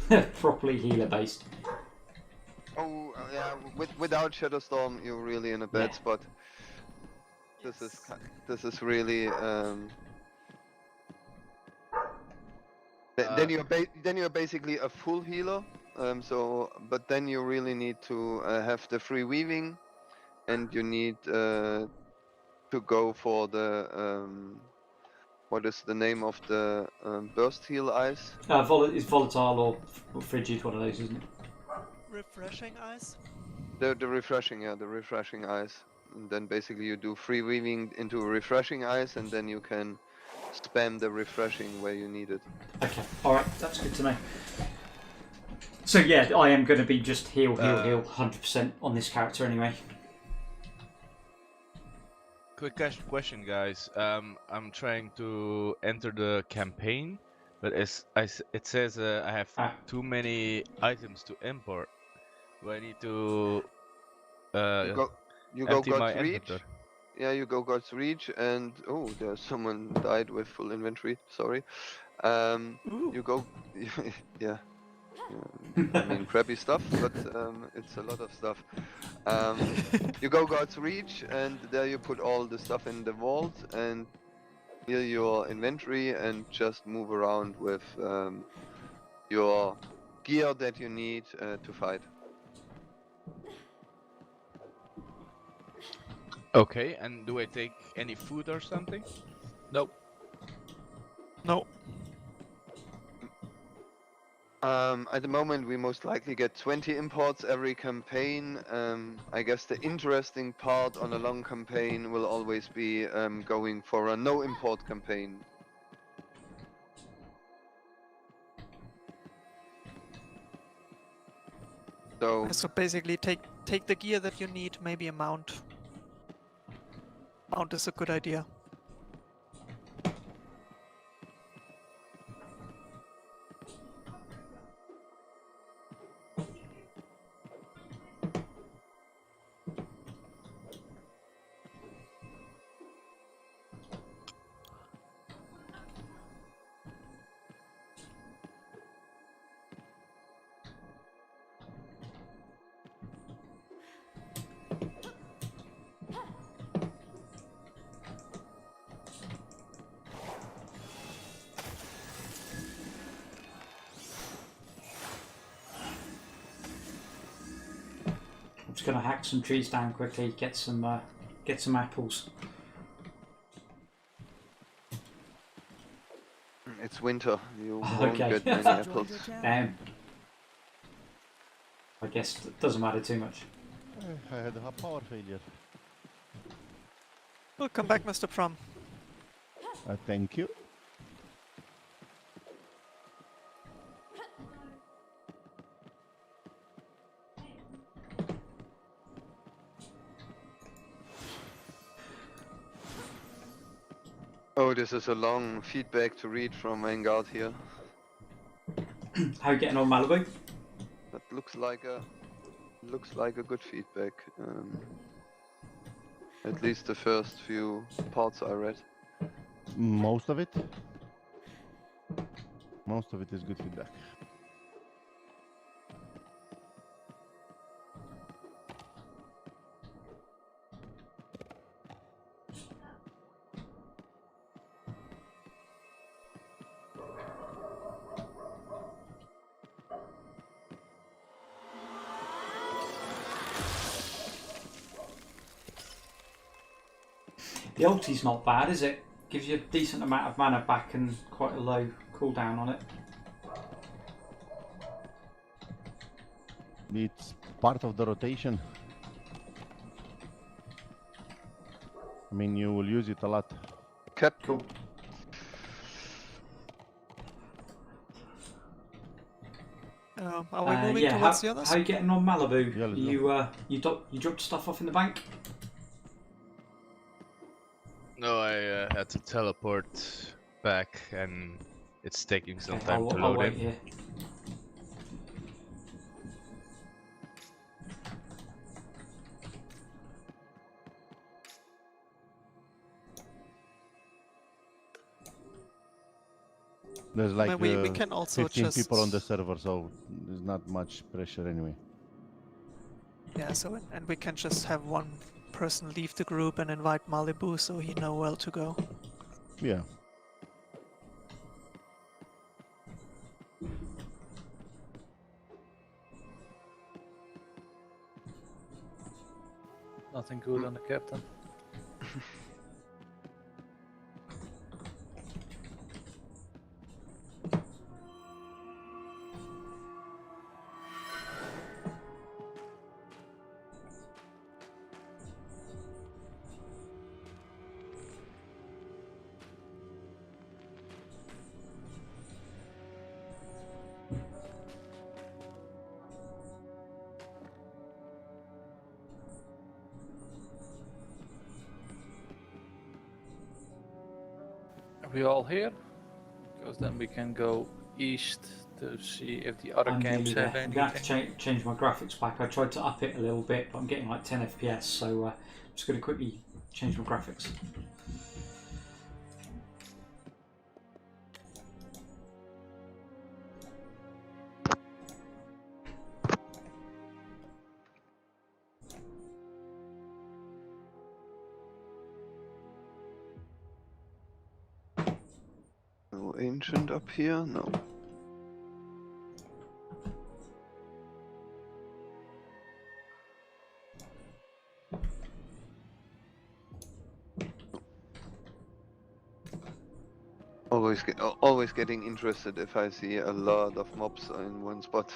B: healer based.
J: Oh, yeah, without Shatterstorm, you're really in a bad spot. This is really then you're basically a full healer. But then you really need to have the free weaving, and you need to go for the what is the name of the burst heal ice?
B: It's volatile or frigid, one of those, isn't it?
C: Refreshing ice?
J: The refreshing ice. And then basically you do free weaving into a refreshing ice, and then you can spam the refreshing where you need it.
B: Okay, alright, that's good to know. So yeah, I am going to be just heal 100% on this character anyway.
K: Quick question, guys. I'm trying to enter the campaign, but it says I have too many items to import. Do I need to
J: You go
K: empty
J: got
K: my
J: reach.
K: inventory?
J: Yeah, you go God's Reach, and oh, there's someone died with full inventory. Sorry. You go, yeah. I mean, crappy stuff, but it's a lot of stuff. You go God's Reach, and there you put all the stuff in the vault, and clear your inventory, and just move around with your gear that you need to fight.
K: Okay, and do I take any food or something?
D: Nope.
C: No.
J: At the moment, we most likely get 20 imports every campaign. I guess the interesting part on a long campaign will always be going for a no import campaign.
C: So basically, take the gear that you need. Maybe a mount. Mount is a good idea.
B: I'm just gonna hack some trees down quickly, get some apples.
J: It's winter. You won't get many apples.
B: Damn. I guess it doesn't matter too much.
H: I had a power failure.
C: Welcome back, Mr. Prom.
H: Thank you.
J: Oh, this is a long feedback to read from Vanguard here.
B: How you getting on, Malibu?
J: That looks like a good feedback. At least the first few parts I read.
H: Most of it is good feedback.
B: The ulti's not bad, is it? Gives you a decent amount of mana back and quite a low cooldown on it.
H: It's part of the rotation. I mean, you will use it a lot.
B: Cool.
C: Are we moving towards the others?
B: How you getting on, Malibu?
H: Yeah, let's
B: You dropped stuff off in the bank?
K: No, I had to teleport back, and it's taking some
B: Okay,
K: time to
B: I'll
K: load
B: wait
K: in.
B: here.
H: There's like
C: we can also
H: 15
C: just...
H: people on the server, so there's not much pressure anyway.
C: Yeah, so and we can just have one person leave the group and invite Malibu so he know where to go.
H: Yeah.
D: Nothing good on the captain. Are we all here? Because then we can go east to see if the other
B: I'm
D: camps
B: nearly there.
D: have
B: I'm going to have
D: anything.
B: to change my graphics back. I tried to up it a little bit, but I'm getting like 10 FPS, so I'm just going to quickly change my graphics.
J: No ancient up here, no. Always getting interested if I see a lot of mobs in one spot.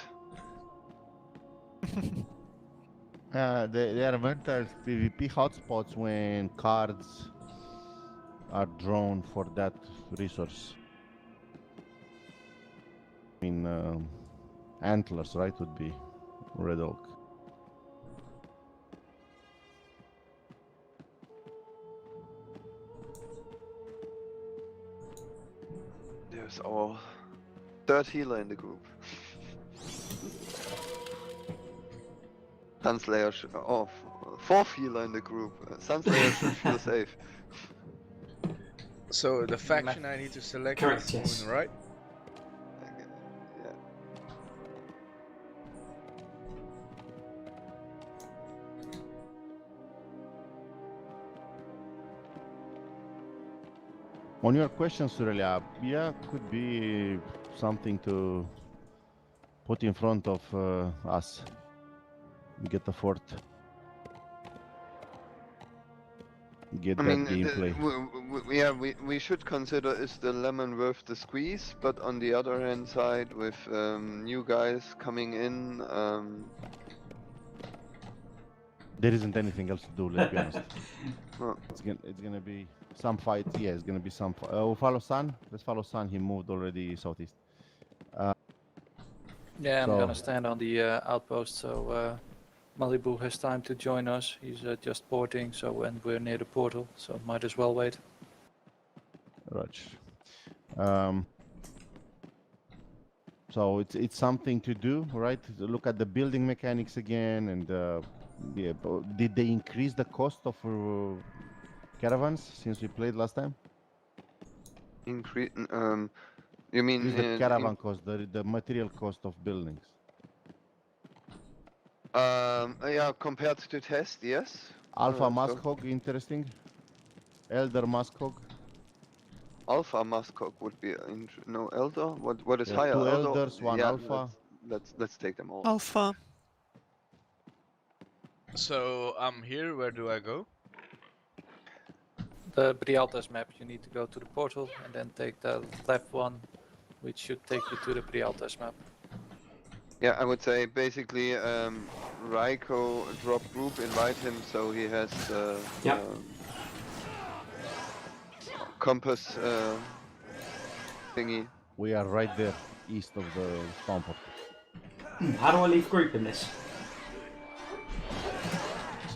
H: There are mental PvP hotspots when cards are drawn for that resource. I mean, antlers, right, would be red oak.
J: There's our third healer in the group. Sunslayer fourth healer in the group. Sunslayer should feel safe.
K: So the faction I need to select
B: Correct,
K: is
B: yes.
K: Moon, right?
J: Yeah.
H: On your question, Surelia, yeah, could be something to put in front of us. Get a fort. Get
J: I
H: that
J: mean,
H: gameplay.
J: we should consider is the lemon worth the squeeze, but on the other hand side, with new guys coming in,
H: There isn't anything else to do, let's be honest.
J: well,
H: It's gonna be some fight. Yeah, it's gonna be some fight. We'll follow Sun. Let's follow Sun. He moved already southeast.
D: Yeah, I'm
H: So-
D: gonna stand on the outpost, so Malibu has time to join us. He's just porting, so when we're near the portal, so might as well wait.
H: Raj. So it's something to do, right? To look at the building mechanics again, and yeah. Did they increase the cost of caravans since we played last time?
J: increase. You mean
H: Increase the caravan cost, the material cost of buildings.
J: yeah, compared to test, yes.
H: Alpha
J: So-
H: Muskhog, interesting. Elder Muskhog.
J: Alpha Muskog would be no Elder. What is
H: Yeah,
J: higher?
H: two
J: Elder?
H: elders, one
J: yeah,
H: alpha.
J: Let's take them all.
C: Alpha.
K: So I'm here. Where do I go?
D: The Brialtas map, you need to go to the portal and then take the left one, which should take you to the Brialtas map.
J: Yeah, I would say basically Raiko drop group, invite him so he has
B: Yep.
J: compass thingy.
H: We are right there, east of the spawn port.
B: How do I leave group in this?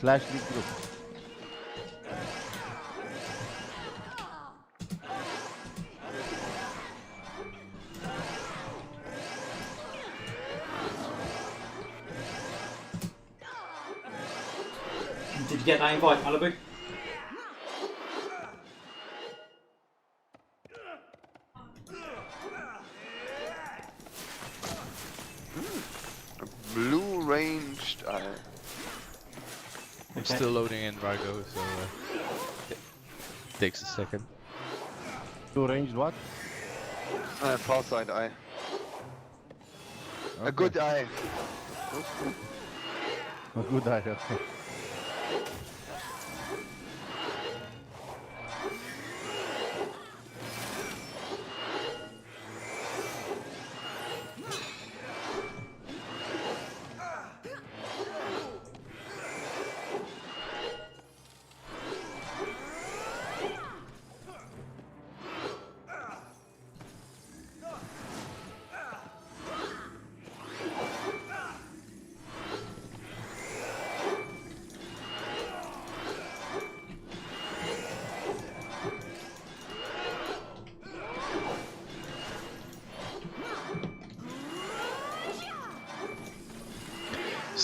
H: / lead group.
B: Did you get that invite, Malibu?
J: Blue ranged.
K: I'm still loading in Vargo, so it takes a second.
H: Two ranged what?
J: Far side eye. A
H: Okay.
J: good eye.
H: A good eye, okay.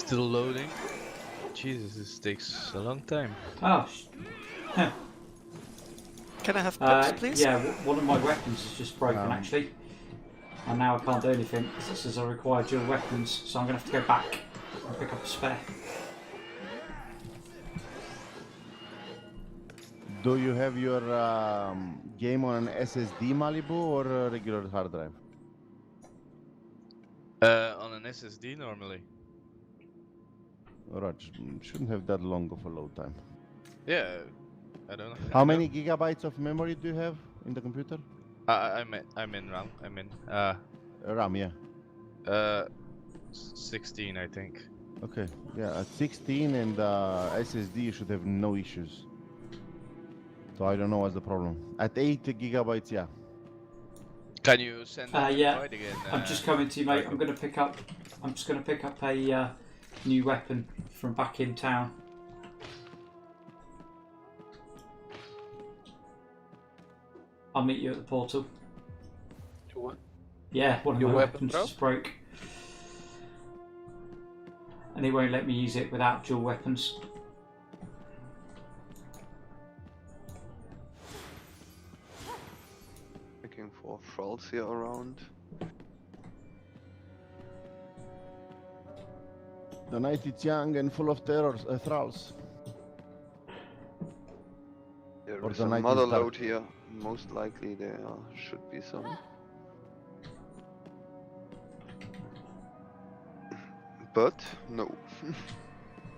K: Still loading. Jesus, this takes a long time.
B: Oh,
C: Can I have pips, please?
B: yeah, one of my weapons is just broken actually. And now I can't do anything because it says I require dual weapons, so I'm going to have to go back and pick up a spare.
H: Do you have your game on an SSD Malibu or a regular hard drive?
K: On an SSD normally.
H: Alright, shouldn't have that long of a load time.
K: Yeah, I don't know.
H: How many gigabytes of memory do you have in the computer?
K: I'm in RAM. I'm in
H: RAM, yeah.
K: 16, I think.
H: Okay, yeah, at 16 and SSD you should have no issues. So I don't know what's the problem. At 8 gigabytes, yeah.
K: Can you send that
B: Yeah,
K: invite again?
B: I'm just coming to you, mate. I'm just going to pick up a new weapon from back in town. I'll meet you at the portal.
D: You what?
B: Yeah, one of
D: Your
B: my
D: weapon,
B: weapons
D: bro?
B: just broke. And they won't let me use it without dual weapons.
J: Looking for thralls here around.
H: The night is young and full of terrors, thralls.
J: There
H: Or
J: is
H: the
J: a
H: night
J: mother
H: is dark.
J: load here. Most likely there should be some. But no.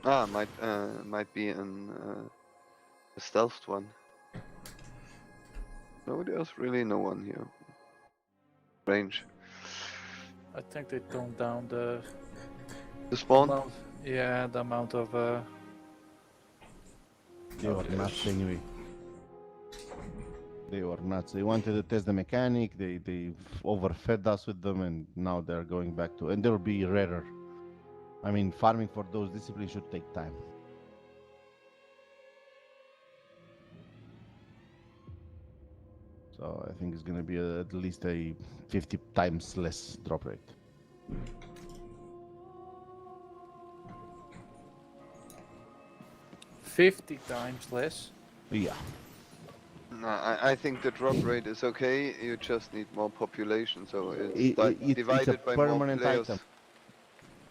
J: Might be a stealthed one. No, there's really no one here. Range.
D: I think they toned down the
J: spawn?
D: amount, yeah, the amount of
H: They were nuts anyway. They were nuts. They wanted to test the mechanic, they overfed us with them, and now they're going back to... And they'll be rarer. I mean, farming for those disciplines should take time. So I think it's going to be at least a 50 times less drop rate.
D: $50 times less.
H: Yeah.
J: No, I think the drop rate is okay. You just need more population, so it's divided by more players.
H: Item.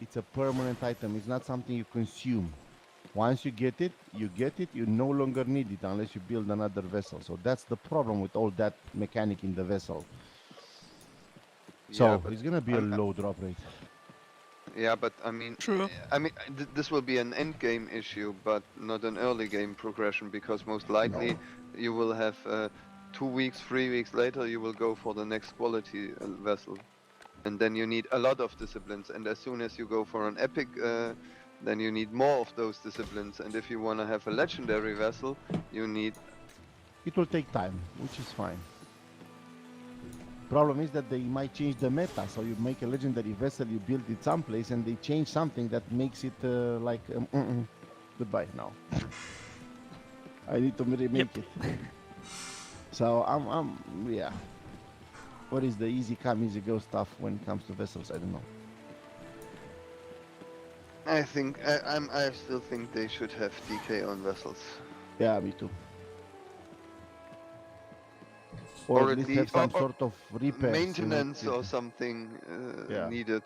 H: It's a permanent item. It's not something you consume. Once you get it, you no longer need it unless you build another vessel. So that's the problem with all that mechanic in the vessel. So it's gonna be a low drop rate.
J: Yeah, but I mean, this will be an end game issue, but not an early game progression, because most likely you will have 2 weeks, 3 weeks later, you will go for the next quality vessel, and then you need a lot of disciplines. And as soon as you go for an epic, then you need more of those disciplines. And if you want to have a legendary vessel, you need.
H: It will take time, which is fine. Problem is that they might change the meta, so you make a legendary vessel, you build it someplace, and they change something that makes it like goodbye now. I need to remake it. So yeah. What is the easy come, easy go stuff when it comes to vessels? I don't know.
J: I think I still think they should have DK on vessels.
H: Yeah, me too.
J: Or
H: at least have some sort of repairs,
J: maintenance, or something needed.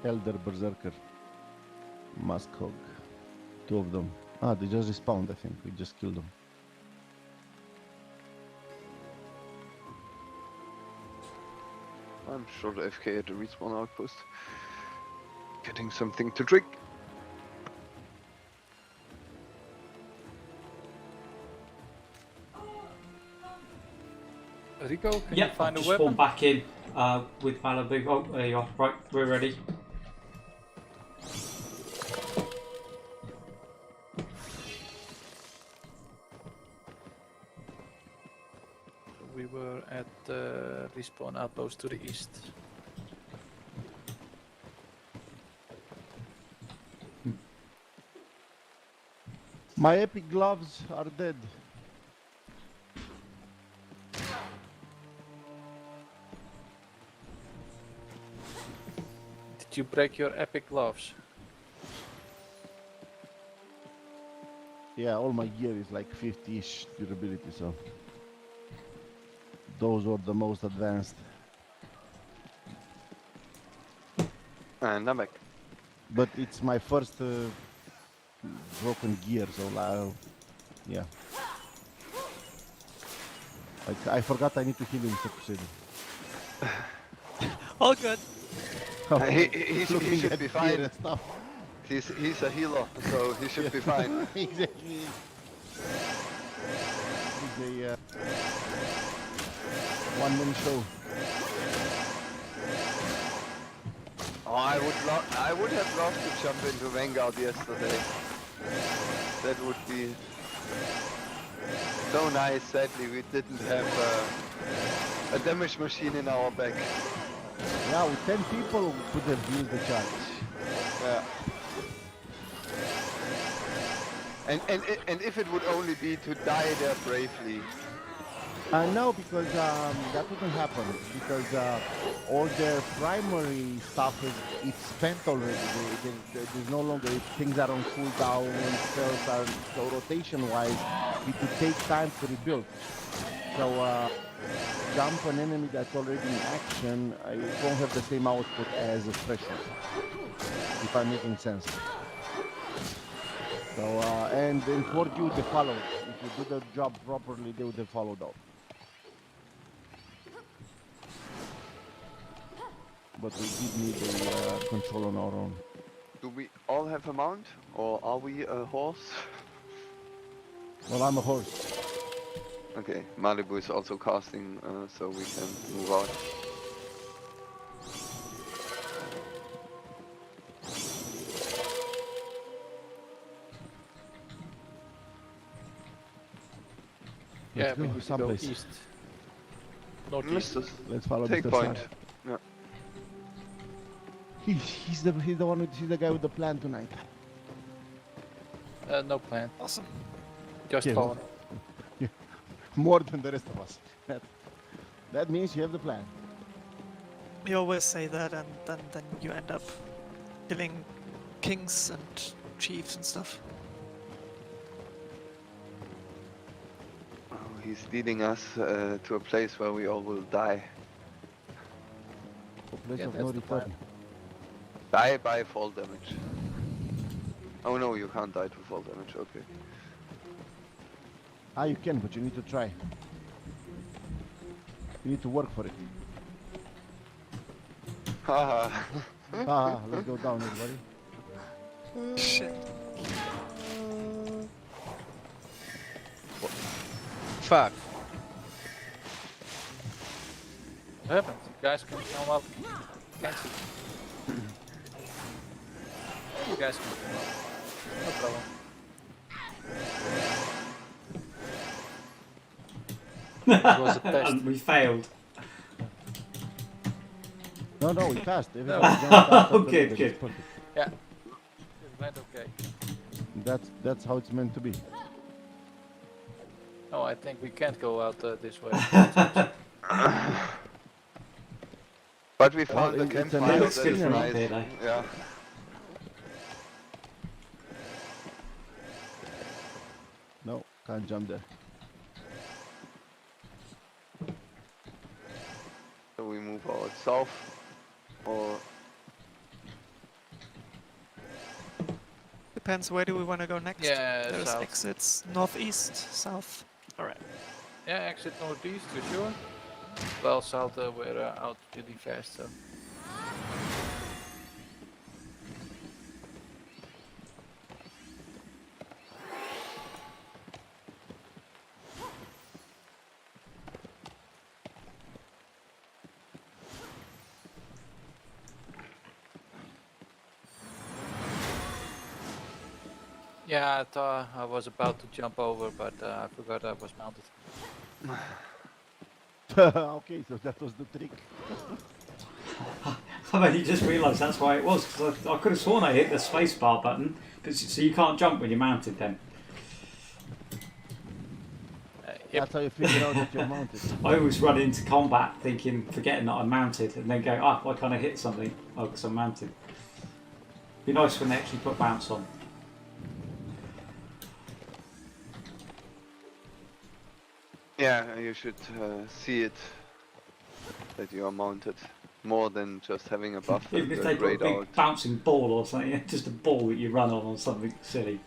H: Elder Berserker. Muskhog. 2 of them. Ah, they just respawned, I think. We just killed them.
J: I'm sure the FK at the respawn outpost. Getting something to drink.
D: Rico, can you
B: Yep, I've
D: find a
B: just
D: weapon?
B: spawned back in with Malibu. Oh, there you are. Right, we're ready.
D: We were at the respawn outpost to the east.
H: My epic gloves are dead.
D: Did you break your epic gloves?
H: Yeah, all my gear is like 50-ish durability, so those were the most advanced.
J: And I'm back.
H: But it's my first broken gear, so yeah. Like, I forgot I need to heal him, so to say.
C: All good.
J: He should
H: at
J: be
H: gear
J: fine.
H: and stuff.
J: He's a healer, so he should be fine.
H: Exactly. He's a one-man show.
J: Oh, I would have loved to jump into Vanguard yesterday. That would be so nice. Sadly, we didn't have a damage machine in our back.
H: Yeah, with 10 people we could have used the charge.
J: Yeah. And if it would only be to die there bravely.
H: No, because that wouldn't happen. Because all their primary stuff it's spent already. There's no longer, if things are on cooldown, spells are, so rotation-wise, it would take time to rebuild. So jump an enemy that's already in action, it won't have the same output as a fresh one, if I'm making sense. So, and in 4Q they followed. If you do the job properly, they would have followed up. But we did need a control on our own.
J: Do we all have a mount, or are we a horse?
H: Well, I'm a horse.
J: Okay, Malibu is also casting, so we can move out.
D: Yeah,
H: Let's
D: we
H: go
D: need to go
H: someplace.
D: east. Northeast.
J: Let's
H: follow
J: take
H: Mr.
J: point.
H: Sarge.
J: Yeah.
H: He's the guy with the plan tonight.
D: No plan.
C: Awesome.
D: Just
H: Yeah,
D: follow.
H: More than the rest of us. That means you have the plan.
C: You always say that, and then you end up killing kings and chiefs and stuff.
J: Oh, he's leading us to a place where we all will die.
H: A place
D: Yeah,
H: of
D: that's
H: no
D: the plan.
H: return.
J: Die by fall damage. Oh no, you can't die to fall damage, okay.
H: Ah, you can, but you need to try. You need to work for it.
J: Haha.
H: Let's go down, everybody.
C: Shit.
K: Fuck.
D: What happened? You guys can come up. Can't see. You guys can come up. No problem. It was a test.
B: And we failed.
H: No, we passed. Everybody
D: No.
H: jumped out
B: Oh,
H: of the
B: good,
H: leader.
B: good.
H: It's perfect.
D: Yeah. It went okay.
H: That's how it's meant to be.
D: No, I think we can't go out this way.
J: But we found the
H: it's a
J: campfire,
H: nice
J: that is
B: scenery
J: nice.
B: there, though.
J: Yeah.
H: No, can't jump there.
J: So we move out south, or
C: Depends, where do we want to go next?
D: Yeah,
C: There's
D: south.
C: exits northeast, south. Alright.
D: Yeah, exit northeast for sure. Well, south we're out really fast, so. Yeah, I thought I was about to jump over, but I forgot I was mounted.
H: Okay, so that was the trick.
B: I mean, you just realised that's why it was, because I could have sworn I hit the spacebar button, so you can't jump when you're mounted then.
D: Yep.
H: That's how you figure out that you're mounted.
B: I always run into combat forgetting that I'm mounted, and then go, why can't I hit something? Oh, because I'm mounted. Be nice when they actually put bounce on.
J: Yeah, you should see it that you are mounted more than just having a buff
B: Even
J: and
B: if
J: a
B: they put a
J: grayed
B: big
J: out.
B: bouncing ball or something, just a ball that you run on or something silly.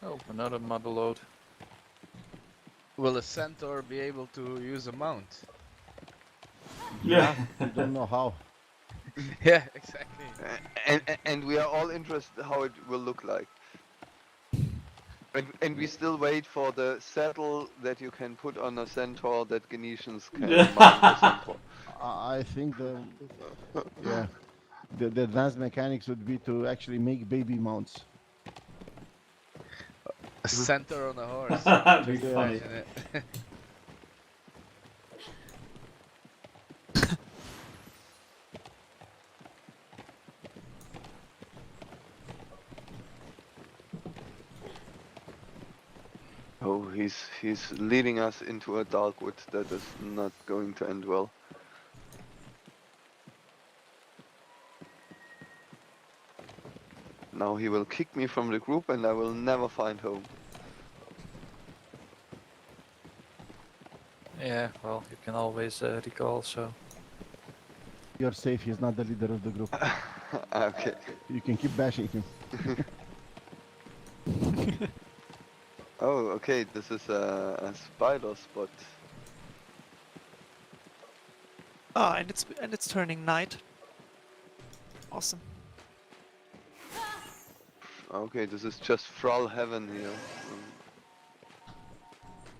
D: Oh, another mother load.
K: Will a centaur be able to use a mount?
B: Yeah.
H: You don't know how.
K: Yeah, exactly.
J: And we are all interested how it will look like. And we still wait for the saddle that you can put on a centaur that Ganetians can mount a centaur.
H: I think the advanced mechanics would be to actually make baby mounts.
K: A centaur on a horse.
B: That'd be
K: Just
B: funny.
K: imagine it.
J: Oh, he's leading us into a dark wood that is not going to end well. Now he will kick me from the group and I will never find home.
D: Yeah, well, you can always recall, so.
H: You're safe, he's not the leader of the group.
J: Okay.
H: You can keep bashing him.
J: Oh, okay, this is a spider spot.
C: Ah, and it's turning night. Awesome.
J: Okay, this is just Thrall heaven here.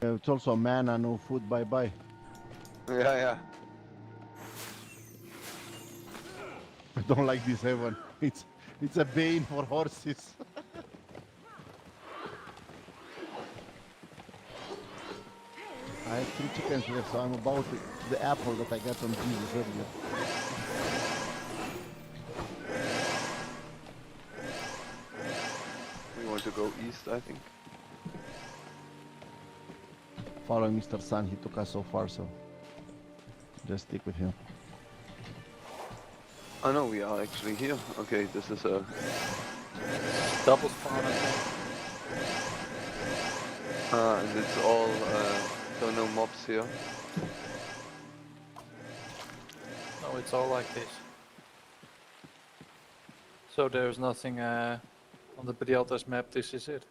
H: It's also mana, no food, bye-bye.
J: Yeah.
H: I don't like this heaven. It's a bane for horses. I have 3 chickens left, so I'm about the apple that I got from Jesus earlier.
J: We want to go east, I think.
H: Follow Mr. Sun, he took us so far, so just stick with him.
J: Oh no, we are actually here. Okay, this is a
D: Double spawn, I think.
J: and it's all so no mobs here.
D: No, it's all like this. So there's nothing on the Brialta's map, this is it.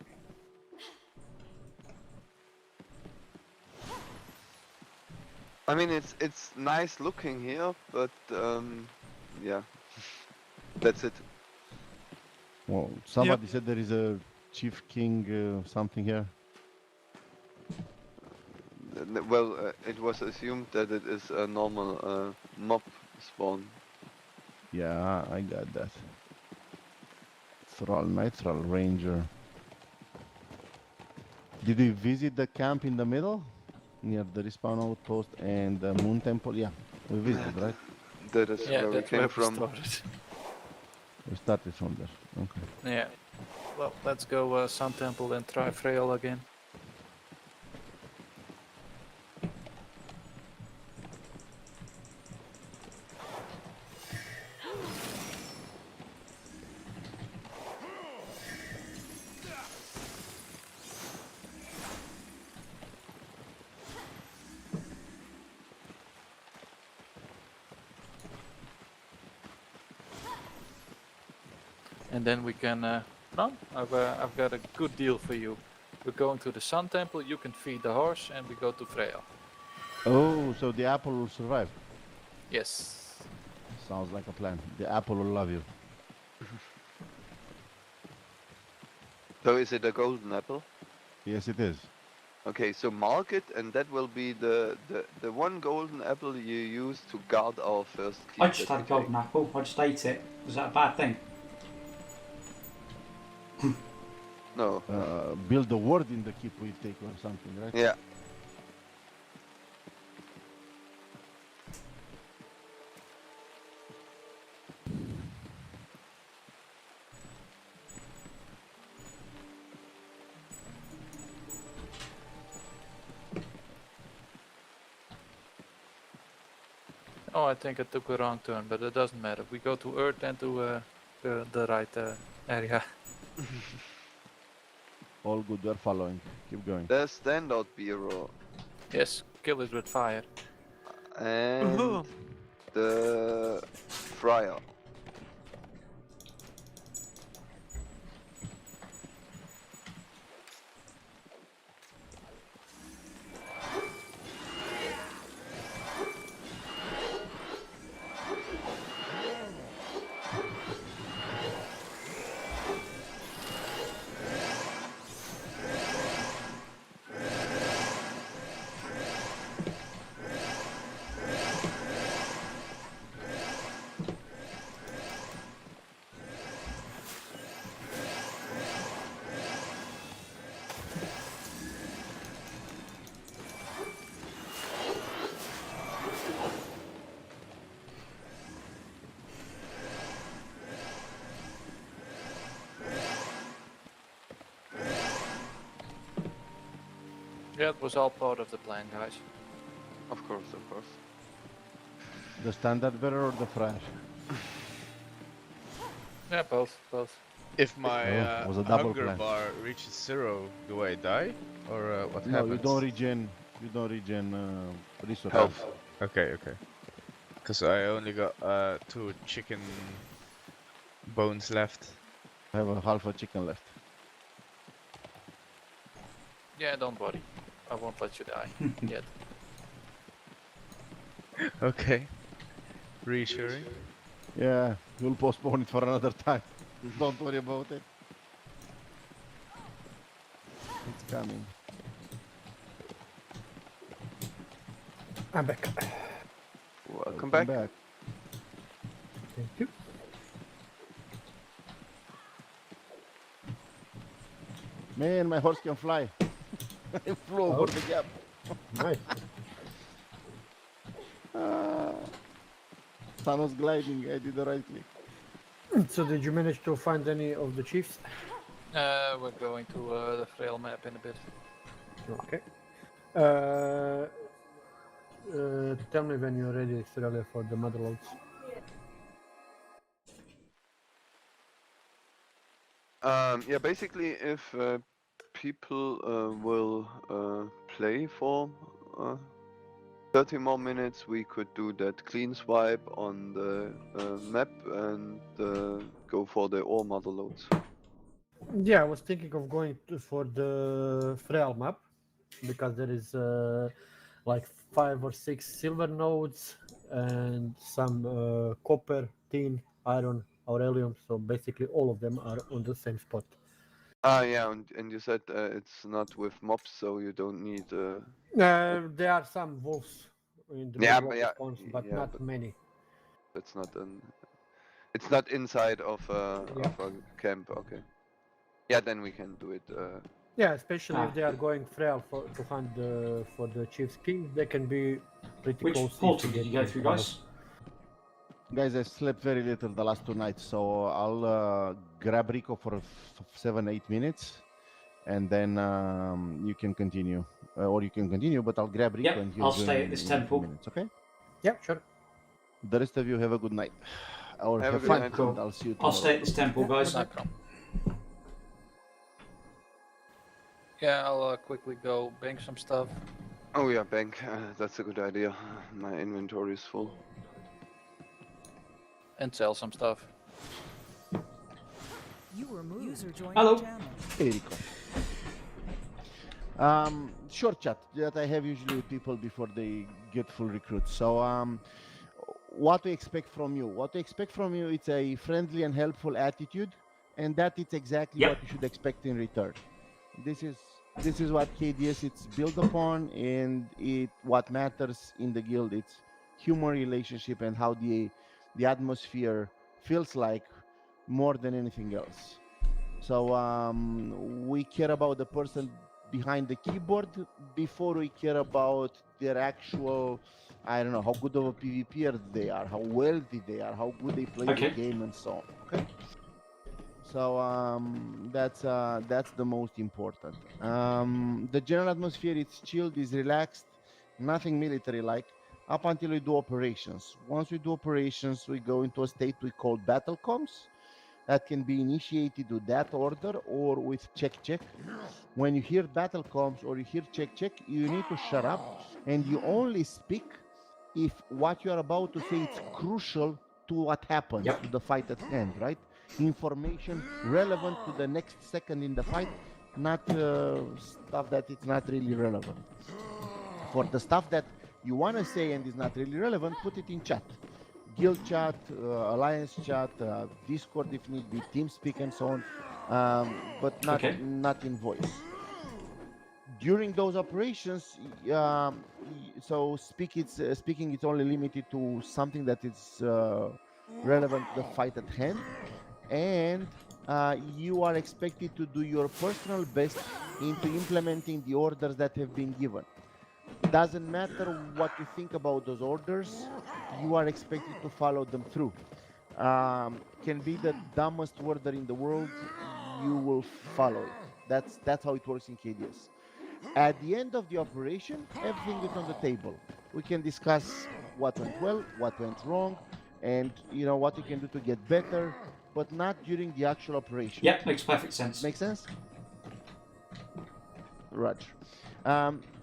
J: I mean, it's nice looking here, but yeah, that's it.
H: Well, somebody said there is a chief king something here.
J: Well, it was assumed that it is a normal mob spawn.
H: Yeah, I got that. Thrall, Nitral Ranger. Did we visit the camp in the middle? Near the respawn outpost and the moon temple? Yeah, we visited, right?
J: That is where we came from.
H: We started from there, okay.
D: Yeah. Well, let's go Sun Temple and try Freyal again. And then we can. No, I've got a good deal for you. We're going to the Sun Temple, you can feed the horse, and we go to Freya.
H: Oh, so the apple will survive.
D: Yes.
H: Sounds like a plan. The apple will love you.
J: So is it a golden apple?
H: Yes, it is.
J: Okay, so mark it, and that will be the one golden apple you use to guard our first keep.
B: I just had a golden apple. I just ate it. Was that a bad thing?
J: No.
H: Build a word in the keep we take or something, right?
J: Yeah.
D: Oh, I think I took a wrong turn, but it doesn't matter. We go to Earth and to the right area.
H: All good, we're following. Keep going.
J: The standout bureau.
D: Yes, kill it with fire.
J: And the friar.
D: Yeah, it was all part of the plan, guys.
J: Of course, of course.
H: The standard bearer or the friar?
D: Yeah, both.
K: If my
H: was a double
K: hunger
H: plan.
K: bar reaches 0, do I die? Or what
H: No,
K: happens?
H: you don't regen. You don't regen resources.
K: Health. Okay. Because I only got 2 chicken bones left.
H: I have a half a chicken left.
D: Yeah, don't worry. I won't let you die yet.
K: Okay. Reassuring.
H: Yeah, you'll postpone it for another time. Don't worry about it. It's coming.
A: I'm back.
J: Welcome back.
A: Thank you.
H: Man, my horse can fly. I flew over the gap.
A: Nice.
H: Sun was gliding. I did the right click.
A: So did you manage to find any of the chiefs?
D: We're going to the Frail map in a bit.
A: Okay. Tell me when you're ready, Australia, for the motherloads.
J: Yeah, basically, if people will play for 30 more minutes, we could do that clean swipe on the map and go for the ore mother loads.
A: Yeah, I was thinking of going for the Frail map because there is like 5 or 6 silver nodes and some copper, tin, iron, aurelium. So basically, all of them are on the same spot.
J: Yeah, and you said it's not with mobs, so you don't need.
A: There are some wolves in the middle of the spawns, but not many.
J: It's not it's not inside of a camp. Okay. Yeah, then we can do it.
A: Yeah, especially if they are going Frail to hunt for the Chief's King, they can be pretty
B: Which
A: close.
B: portal did you go through, guys?
H: Guys, I slept very little the last 2 nights, so I'll grab Rico for 7-8 minutes, and then you can continue, or you can continue. But I'll grab Rico and he'll
B: I'll
H: join
B: stay
H: in
B: at this
H: in a few
B: temple.
H: minutes, okay?
A: Yeah, sure.
H: The rest of you have a good night, or
J: Have a
H: have
J: good
H: fun.
J: night.
H: And I'll see you
B: I'll
H: tomorrow.
B: stay at this temple, guys.
D: No problem. Yeah, I'll quickly go bank some stuff.
J: Oh yeah, bank. That's a good idea. My inventory is full.
D: And sell some stuff.
F: You were moved. User joined
B: Hello.
F: your channel.
H: Hey, Rico. Short chat that I have usually with people before they get full recruits. So what to expect from you? What to expect from you? It's a friendly and helpful attitude, and that is exactly what you should expect in return. This is what KDS it's built upon, and what matters in the guild. It's human relationship and how the atmosphere feels like more than anything else. So we care about the person behind the keyboard before we care about their actual, I don't know, how good of a PvPer they are, how wealthy they are, how good they play the game, and so on. Okay. So that's the most important. The general atmosphere, it's chilled, is relaxed, nothing military-like, up until we do operations. Once we do operations, we go into a state we call battle comms. That can be initiated with that order or with check. When you hear battle comms or you hear check, you need to shut up, and you only speak if what you are about to say is crucial to what happens, to the fight at hand, right? Information relevant to the next second in the fight, not stuff that it's not really relevant. For the stuff that you want to say and is not really relevant, put it in chat. Guild chat, alliance chat, Discord if need be, TeamSpeak and so on, but not in voice. During those operations, so speaking it's only limited to something that is relevant to the fight at hand, and you are expected to do your personal best into implementing the orders that have been given. Doesn't matter what you think about those orders, you are expected to follow them through. Can be the dumbest order in the world, you will follow it. That's how it works in KDS. At the end of the operation, everything is on the table. We can discuss what went well, what went wrong, and what you can do to get better, but not during the actual operation.
B: Yep, makes perfect sense.
H: Make sense? Roger.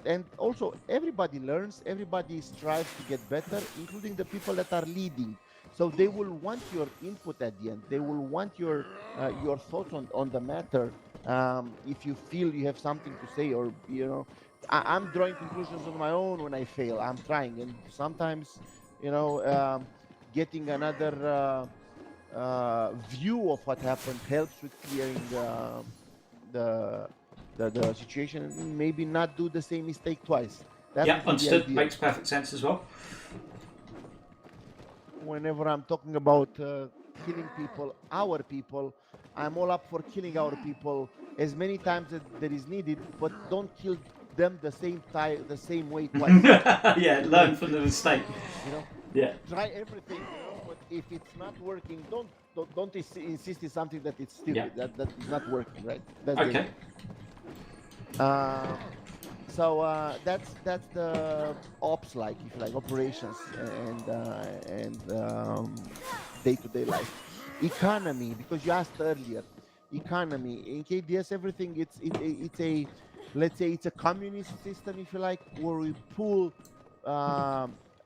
H: And also, everybody learns, everybody strives to get better, including the people that are leading. So they will want your input at the end. They will want your thoughts on the matter. If you feel you have something to say, or I'm drawing conclusions on my own when I fail. I'm trying, and sometimes getting another view of what happened helps with clearing the situation, and maybe not do the same mistake twice.
B: Yeah, understood. Makes perfect sense as well.
H: Whenever I'm talking about killing people, our people, I'm all up for killing our people as many times as there is needed, but don't kill them the same way twice.
B: Yeah, learn from the mistake. Yeah.
H: Try everything, but if it's not working, don't insist in something that it's stupid, that is not working, right? That's
B: okay.
H: So that's the ops, like if you like, operations and day-to-day life. Economy, because you asked earlier, economy in KDS, everything it's a, let's say it's a communist system, if you like, where we pool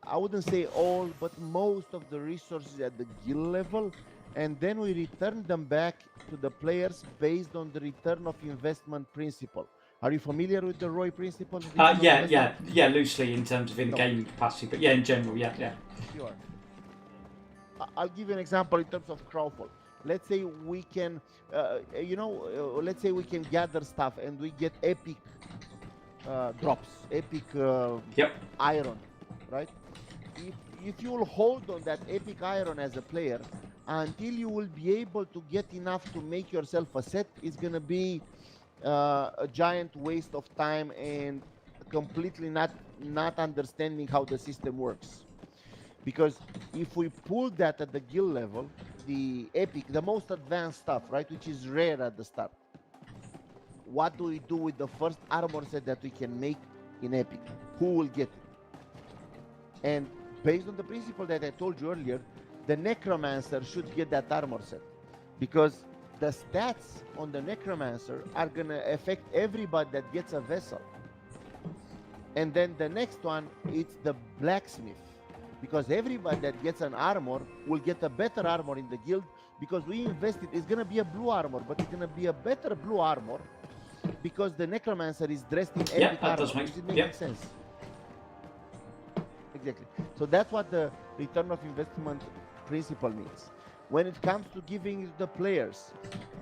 H: I wouldn't say all, but most of the resources at the guild level, and then we return them back to the players based on the return of investment principle. Are you familiar with the ROI principle?
B: Yeah, loosely in terms of in-game capacity, but yeah, in general, yeah.
H: Sure. I'll give you an example in terms of Crowfall. Let's say we can, let's say we can gather stuff and we get epic drops, epic iron, right? If you will hold on that epic iron as a player until you will be able to get enough to make yourself a set, it's going to be a giant waste of time and completely not understanding how the system works. Because if we pull that at the guild level, the epic, the most advanced stuff, right, which is rare at the start, what do we do with the first armor set that we can make in epic? Who will get it? And based on the principle that I told you earlier, the necromancer should get that armor set, because the stats on the necromancer are going to affect everybody that gets a vessel. And then the next one, it's the blacksmith, because everybody that gets an armor will get a better armor in the guild, because we invested. It's going to be a blue armor, but it's going to be a better blue armor because the necromancer is dressed in
B: Yeah,
H: epic
B: that
H: armor.
B: does make-
H: Is it making
B: yeah.
H: sense? Exactly. So that's what the return of investment principle means. When it comes to giving it to the players,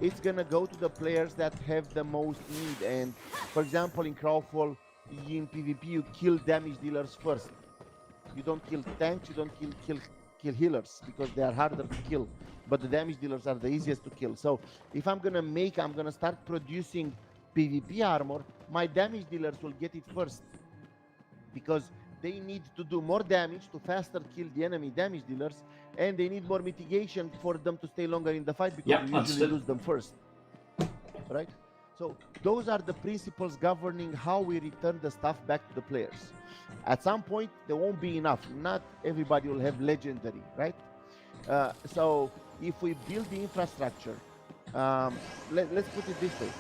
H: it's gonna go to the players that have the most need. And for example, in Crowfall, in PvP, you kill damage dealers first. You don't kill tanks, you don't kill healers because they are harder to kill. But the damage dealers are the easiest to kill. So if I'm gonna start producing PvP armor, my damage dealers will get it first, because they need to do more damage to faster kill the enemy damage dealers, and they need more mitigation for them to stay longer in the fight, because
B: Yeah,
H: you usually
B: understood.
H: lose them first, right? So those are the principles governing how we return the stuff back to the players. At some point, there won't be enough. Not everybody will have legendary, right? So if we build the infrastructure, let's put it this way: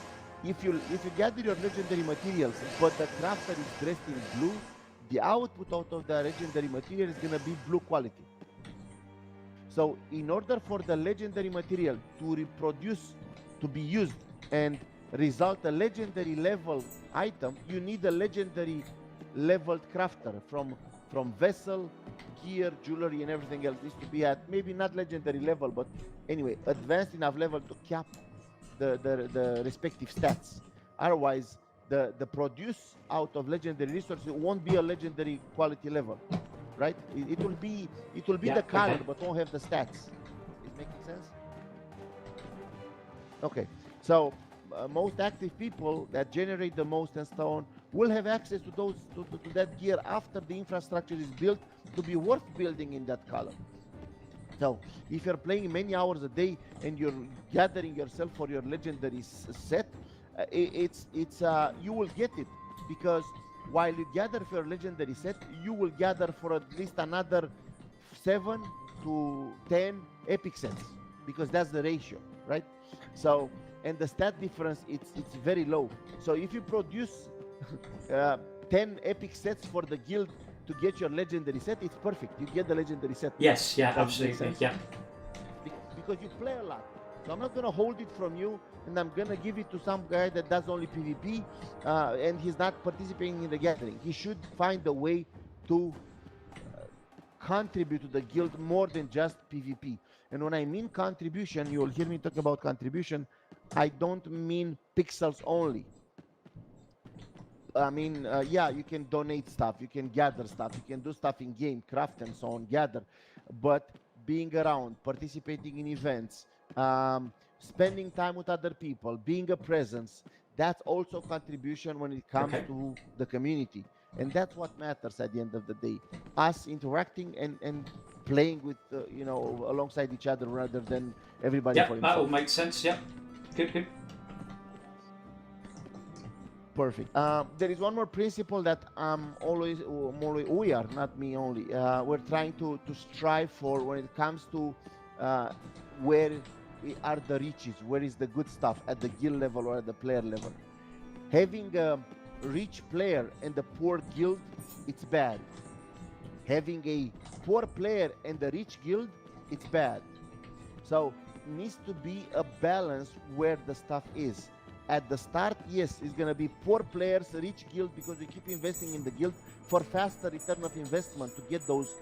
H: if you gather your legendary materials, but the crafter is dressed in blue, the output out of the legendary material is going to be blue quality. So in order for the legendary material to reproduce, to be used and result a legendary level item, you need a legendary leveled crafter from vessel, gear, jewelry, and everything else. Needs to be at maybe not legendary level, but anyway, advanced enough level to cap the respective stats. Otherwise, the produce out of legendary resources won't be a legendary quality level, right? It will be
B: Yeah,
H: the color,
B: okay.
H: but won't have the stats. Is making sense? Okay, so most active people that generate the most and so on will have access to those to that gear after the infrastructure is built to be worth building in that color. So if you're playing many hours a day and you're gathering yourself for your legendary set, you will get it, because while you gather for your legendary set, you will gather for at least another 7 to 10 epic sets, because that's the ratio, right? So, and the stat difference, it's very low. So if you produce 10 epic sets for the guild to get your legendary set, it's perfect. You get the legendary set.
B: Yes, yeah,
H: Does it make
B: absolutely,
H: sense?
B: yeah.
H: Because you play a lot. So I'm not going to hold it from you, and I'm going to give it to some guy that does only PvP, and he's not participating in the gathering. He should find a way to contribute to the guild more than just PvP. And when I mean contribution, you'll hear me talk about contribution, I don't mean pixels only. I mean, yeah, you can donate stuff, you can gather stuff, you can do stuff in game, craft and so on, gather. But being around, participating in events, spending time with other people, being a presence, that's also contribution when it comes to the community. And that's what matters at the end of the day. Us interacting and playing with, alongside each other rather than everybody for
B: Yeah,
H: himself.
B: that all makes sense, yeah. Good.
H: Perfect. There is one more principle that we are, not me only, we're trying to strive for when it comes to where are the riches, where is the good stuff at the guild level or at the player level. Having a rich player and a poor guild, it's bad. Having a poor player and a rich guild, it's bad. So it needs to be a balance where the stuff is. At the start, yes, it's going to be poor players, rich guild, because we keep investing in the guild for faster return of investment to get those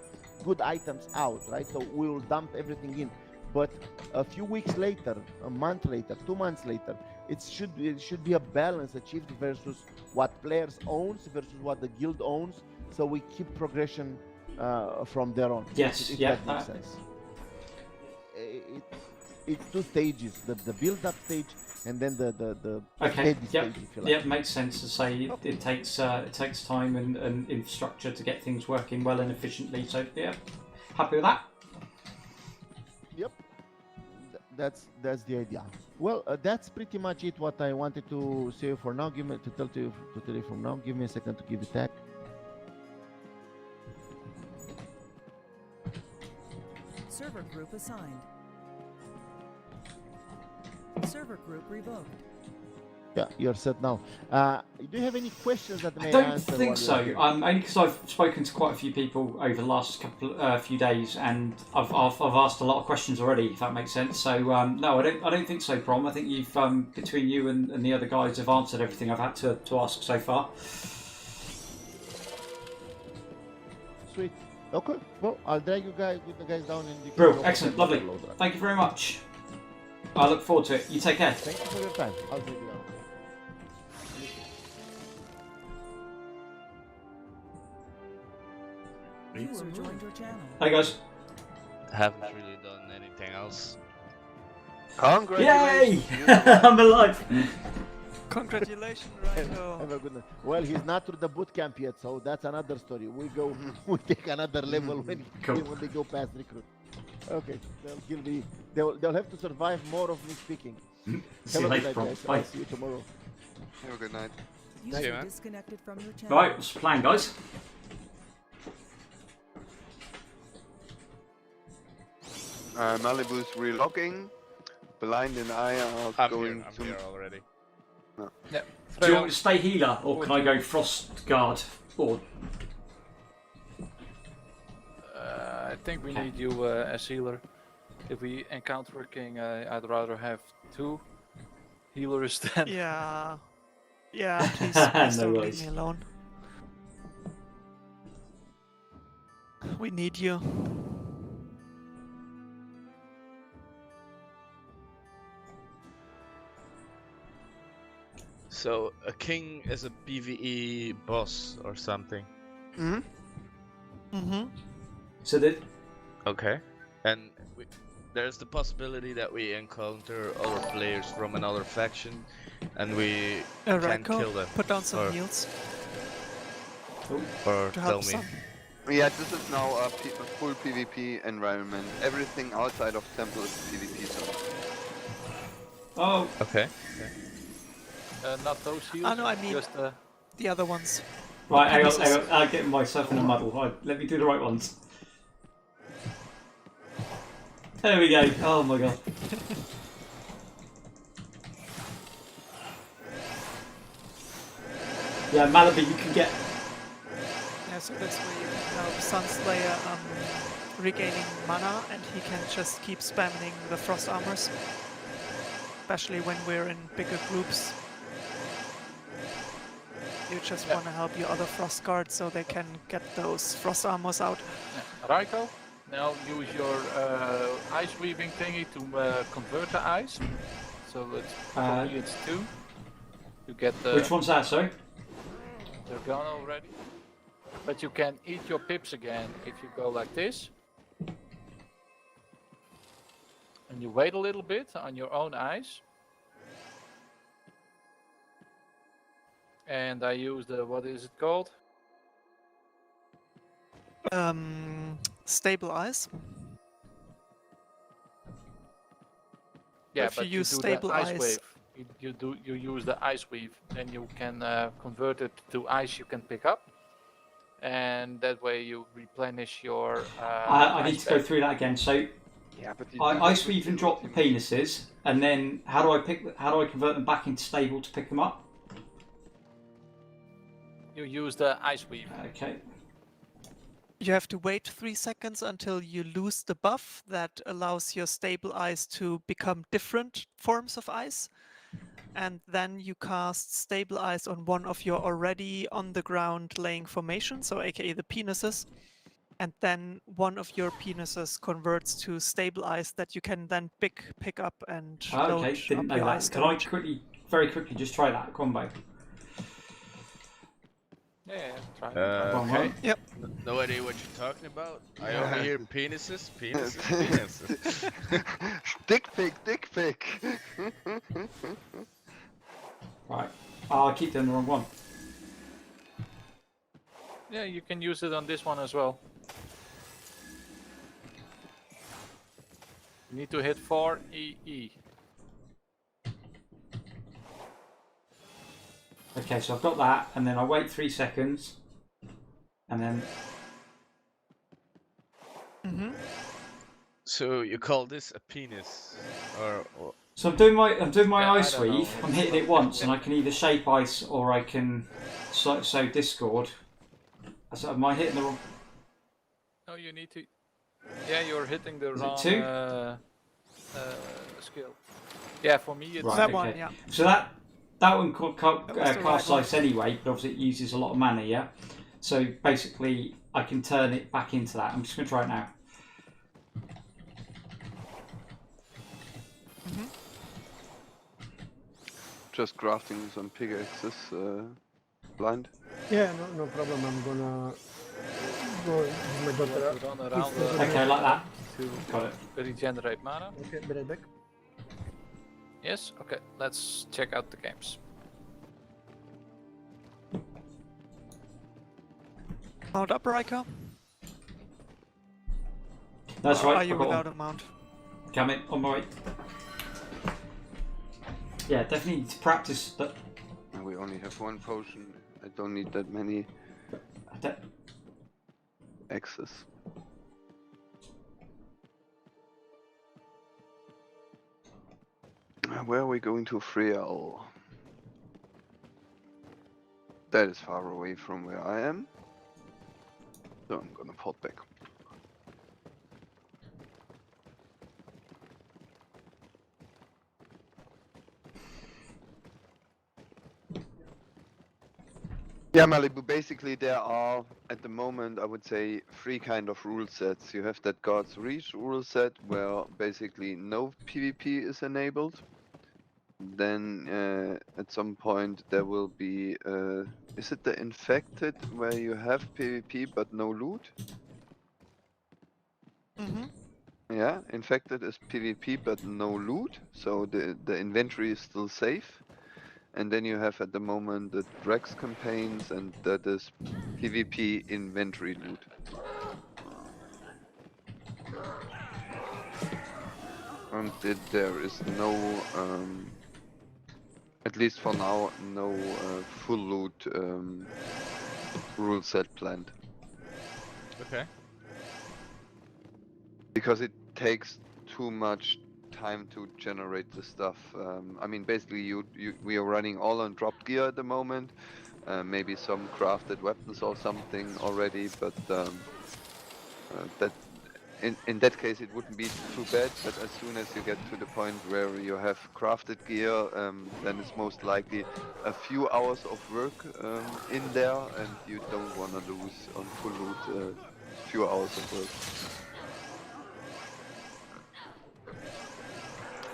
H: good items out, right? So we will dump everything in. But a few weeks later, a month later, 2 months later, it should be a balance achieved versus what players owns versus what the guild owns. So we keep progression from there on.
B: Yes,
H: if
B: yeah,
H: that makes sense. It's 2 stages: the build-up stage and then the steady stage, if you like.
B: Yeah, it makes sense to say it takes time and infrastructure to get things working well and efficiently. So yeah, happy with that.
H: Yep, that's the idea. Well, that's pretty much it. What I wanted to say for now. Tell you from now. Give me a second to give it back.
F: Server group assigned. Server group revoked.
H: Yeah, you're set now. Do you have any questions that may
B: I don't
H: answer?
B: think
H: while
B: so.
H: you're
B: Only because I've spoken to quite a few people over the last few days, and I've asked a lot of questions already. If that makes sense. So no, I don't think so, Prom. I think you've between you and the other guys have answered everything I've had to ask so far.
H: Sweet. Okay. Well, I'll drag you guys with the guys down and you can
B: Bro,
H: go
B: excellent,
H: for the
B: lovely.
H: loader.
B: Thank you very much. I look forward to it. You take care.
H: Thank you for your time. I'll drag you down.
F: User joined your channel.
B: Hey guys.
K: Haven't really done anything else.
J: Congratulations!
B: Yay!
J: you survived.
B: I'm alive.
C: Congratulations, Raiko.
H: Have a good night. Well, he's not through the boot camp yet, so that's another story. We take another level when they go past recruit. Okay, they'll have to survive more of me speaking.
B: See you
H: Have a
B: later,
H: good
B: Prom.
H: night, guys.
B: Bye.
H: I'll see you tomorrow.
J: Have a good night.
F: User
K: man.
F: disconnected from your channel.
B: Right, what's the plan, guys?
J: Malibu's relogging. Blind and I are
K: I'm
J: going
K: here already.
D: Yeah.
B: Do you want me to stay healer, or can I go frost guard? Or
D: I think we need you as healer. If we encounter a king, I'd rather have 2 healers than.
C: Yeah. Yeah, please
B: No
C: don't
B: worries.
C: leave me alone. We need you.
K: So a king is a PvE boss or something.
C: Mm-hmm.
B: so that
K: Okay. And there's the possibility that we encounter other players from another faction, and we can
C: Raiko,
K: kill them.
C: put down some
K: or,
C: heals
K: or
C: to
K: tell
C: help
K: me.
C: some.
J: Yeah, this is now a full PvP environment. Everything outside of Temple is PvP zone.
B: oh,
K: Okay.
D: Not those heals.
C: Oh no, I mean
D: just
C: the other ones.
B: right, hang on,
C: penises.
B: I'm getting myself in a muddle. Right, let me do the right ones. There we go. Oh my god. Yeah, Malibu, you can get.
C: Yeah, so that's where you can help Sunslayer regaining mana, and he can just keep spamming the frost armors. Especially when we're in bigger groups. You just want to help your other frost guards so they can get those frost armors out.
L: Raiko, now use your ice weaving thingy to convert the ice. So it's for me it's 2. You get the.
B: Which one's that, sorry?
L: They're gone already. But you can eat your pips again if you go like this. And you wait a little bit on your own ice. And I use the, what is it called?
C: Stable ice.
L: Yeah,
C: If
L: but
C: you use
L: do
C: stable
L: the ice
C: ice-
L: wave. You use the ice weave, then you can convert it to ice you can pick up, and that way you replenish your.
B: I need to go through that again. So,
J: Yeah, but
B: I ice weave and drop the penises, and then how do I convert them back into stable to pick them up?
L: You use the ice weave.
B: Okay.
C: You have to wait 3 seconds until you lose the buff that allows your stable ice to become different forms of ice. And then you cast stable ice on one of your already on the ground laying formations, so aka the penises. And then one of your penises converts to stable ice that you can then pick up and load
B: Okay, didn't
C: up
B: know
C: your
B: that.
C: ice
B: Can I
C: storage.
B: very quickly just try that combo?
L: Yeah, try.
K: Okay.
C: Yep.
K: No idea what you're talking about. I only hear penises, penises, penises.
J: Dick pic.
B: Right. Oh, I keep doing the wrong one.
L: Yeah, you can use it on this one as well. You need to hit 4 EE.
B: Okay, so I've got that, and then I wait 3 seconds, and then.
C: Mm-hmm.
K: So you call this a penis, or
B: So I'm doing my
L: Yeah, I
B: ice
L: don't know.
B: weave. I'm hitting it once, and I can either shape ice or I can sow discord. So am I hitting the wrong?
L: No, you need to. Yeah, you're hitting the
B: Is it
L: wrong
B: 2?
L: skill. Yeah, for me it's
B: Right,
C: That
L: six.
C: one,
B: okay.
C: yeah.
B: So that one
C: That was the right
B: casts
C: one.
B: ice anyway, but obviously it uses a lot of mana, yeah? So basically, I can turn it back into that. I'm just going to try it now.
J: Just crafting some pickaxes, blind.
A: Yeah, no problem. I'm gonna go with my
L: You
A: daughter.
L: want to run around
B: Okay, like that.
L: to
B: Got it.
L: regenerate mana.
A: Okay, be right back.
L: Yes. Okay. Let's check out the games.
C: Mount up, Riker.
B: That's
C: Or
B: right.
C: are you
B: I got
C: without
B: one.
C: a mount?
B: Coming on my way. Yeah, definitely need to practice that.
J: And we only have one potion. I don't need that many axes. Where are we going to Friel? That is far away from where I am. So I'm gonna port back. Yeah, Malibu, basically there are, at the moment, I would say, 3 kind of rule sets. You have that God's Reach rule set, where basically no PvP is enabled. Then, at some point, there will be, is it the Infected, where you have PvP but no loot?
C: Mm-hmm.
J: Yeah, Infected is PvP but no loot, so the inventory is still safe. And then you have at the moment the Drex campaigns, and that is PvP inventory loot. And there is no, at least for now, no full loot rule set planned.
K: Okay.
J: Because it takes too much time to generate the stuff. I mean, basically, we are running all on dropped gear at the moment. Maybe some crafted weapons or something already, but that in that case it wouldn't be too bad. But as soon as you get to the point where you have crafted gear, then it's most likely a few hours of work in there, and you don't want to lose on full loot few hours of work.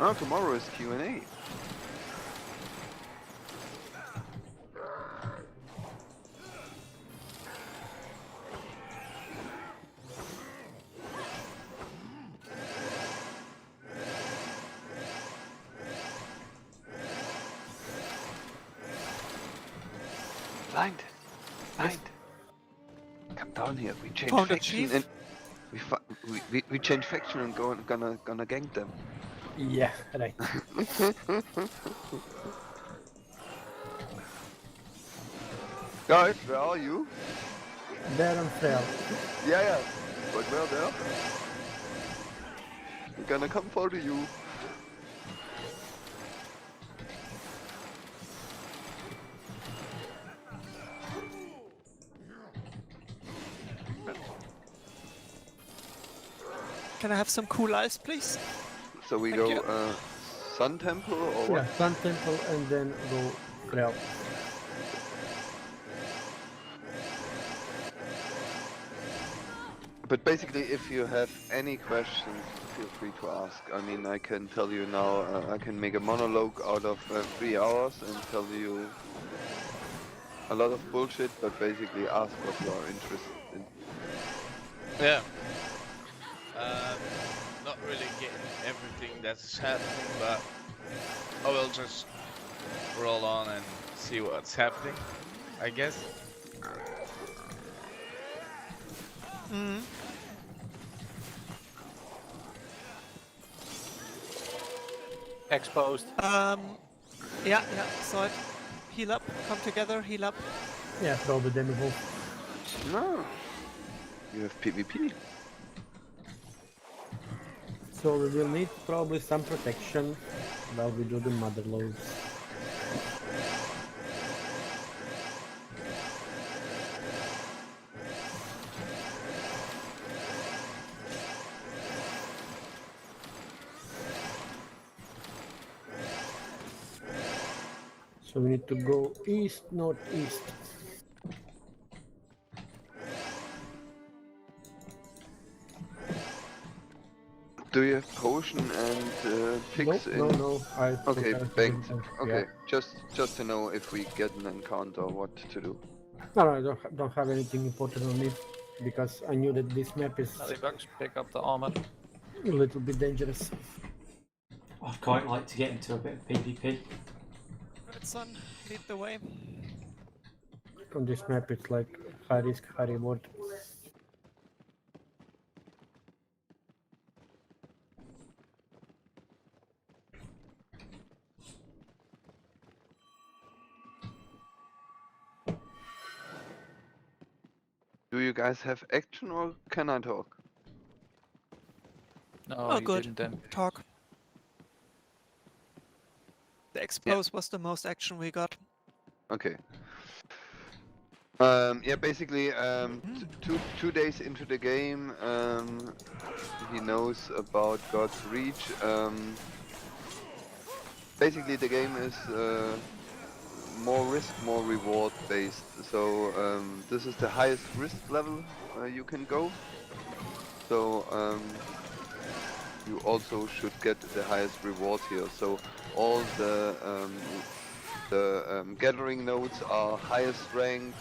J: Oh, tomorrow is Q&A. Blind. Come down here. We change
C: Found a
J: faction
C: chief?
J: and we change faction and gonna gank them.
A: Yeah, right.
J: Guys, where are you?
A: There on Frel.
J: Yeah. But where there? We're gonna come follow you.
C: Can I have some cool ice, please?
J: So we
C: Thank
J: go
C: you.
J: Sun Temple or what?
A: Yeah, Sun Temple and then go Frel.
J: But basically, if you have any questions, feel free to ask. I mean, I can tell you now, I can make a monologue out of 3 hours and tell you a lot of bullshit, but basically ask what you are interested in.
K: Yeah. Not really getting everything that's happening, but I will just roll on and see what's happening, I guess.
C: Mm.
L: Exposed.
C: Yeah, saw it. Heal up, come together, heal up.
A: Yeah, throw the demi wolf.
J: No. You have PvP.
A: So we will need probably some protection while we do the mother loads. So we need to go east, northeast.
J: Do you have potion and picks in?
A: No.
J: Okay,
A: don't have
J: baked.
A: anything.
J: Okay,
A: Yeah.
J: just to know if we get an encounter, what to do.
A: No, I don't have anything important on me because I knew that this map is
L: Bucks, pick up the armor.
A: a little bit dangerous.
B: I'd quite like to get into a bit of PvP.
C: Right, son, lead the way.
A: On this map, it's like high risk, high reward.
J: Do you guys have action or can I talk?
L: No,
C: Oh,
L: you
C: good.
L: didn't then.
C: Talk. The expose was the most action we got.
J: Okay. Yeah, basically, two days into the game, he knows about God's Reach. Basically, the game is more risk, more reward based. So this is the highest risk level you can go. So you also should get the highest reward here. So all the gathering nodes are highest ranked,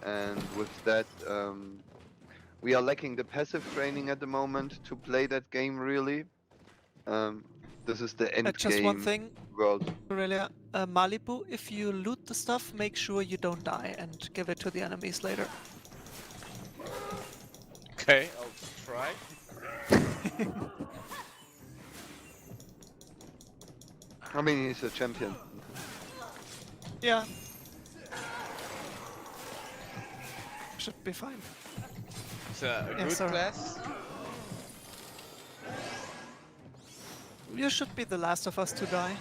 J: and with that we are lacking the passive training at the moment to play that game really. This is the end
C: Just
J: game
C: one thing,
J: world.
C: Aurelia. Malibu, if you loot the stuff, make sure you don't die and give it to the enemies later.
K: Okay, I'll try.
J: I mean, he's a champion.
C: Yeah. Should be fine.
K: It's a
C: Yeah,
K: good
C: sorry.
K: class.
C: You should be the last of us to die.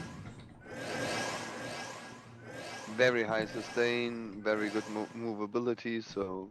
J: Very high sustain, very good movability, so...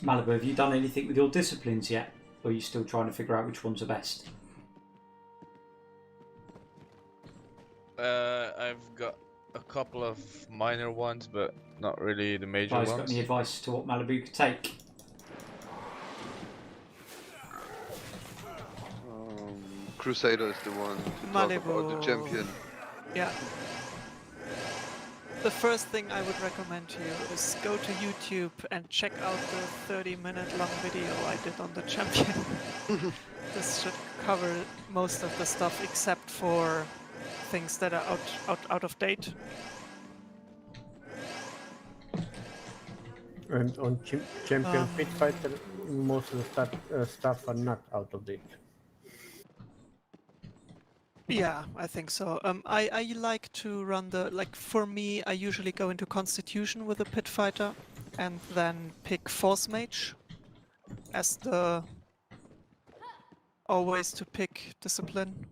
B: Malibu, have you done anything with your disciplines yet? Or are you still trying to figure out which ones are best?
K: I've got a couple of minor ones, but not really the major
B: Guys,
K: ones.
B: got any advice to what Malibu could take?
J: Crusader is the one to talk about, the champion.
C: Yeah. The first thing I would recommend to you is go to YouTube and check out the 30-minute long video I did on the champion. This should cover most of the stuff except for things that are out of date.
A: And on Champion Pit Fighter, most of the stuff are not out of date.
C: Yeah, I think so. I like to run for me, I usually go into Constitution with a Pit Fighter and then pick Force Mage as the always to pick discipline.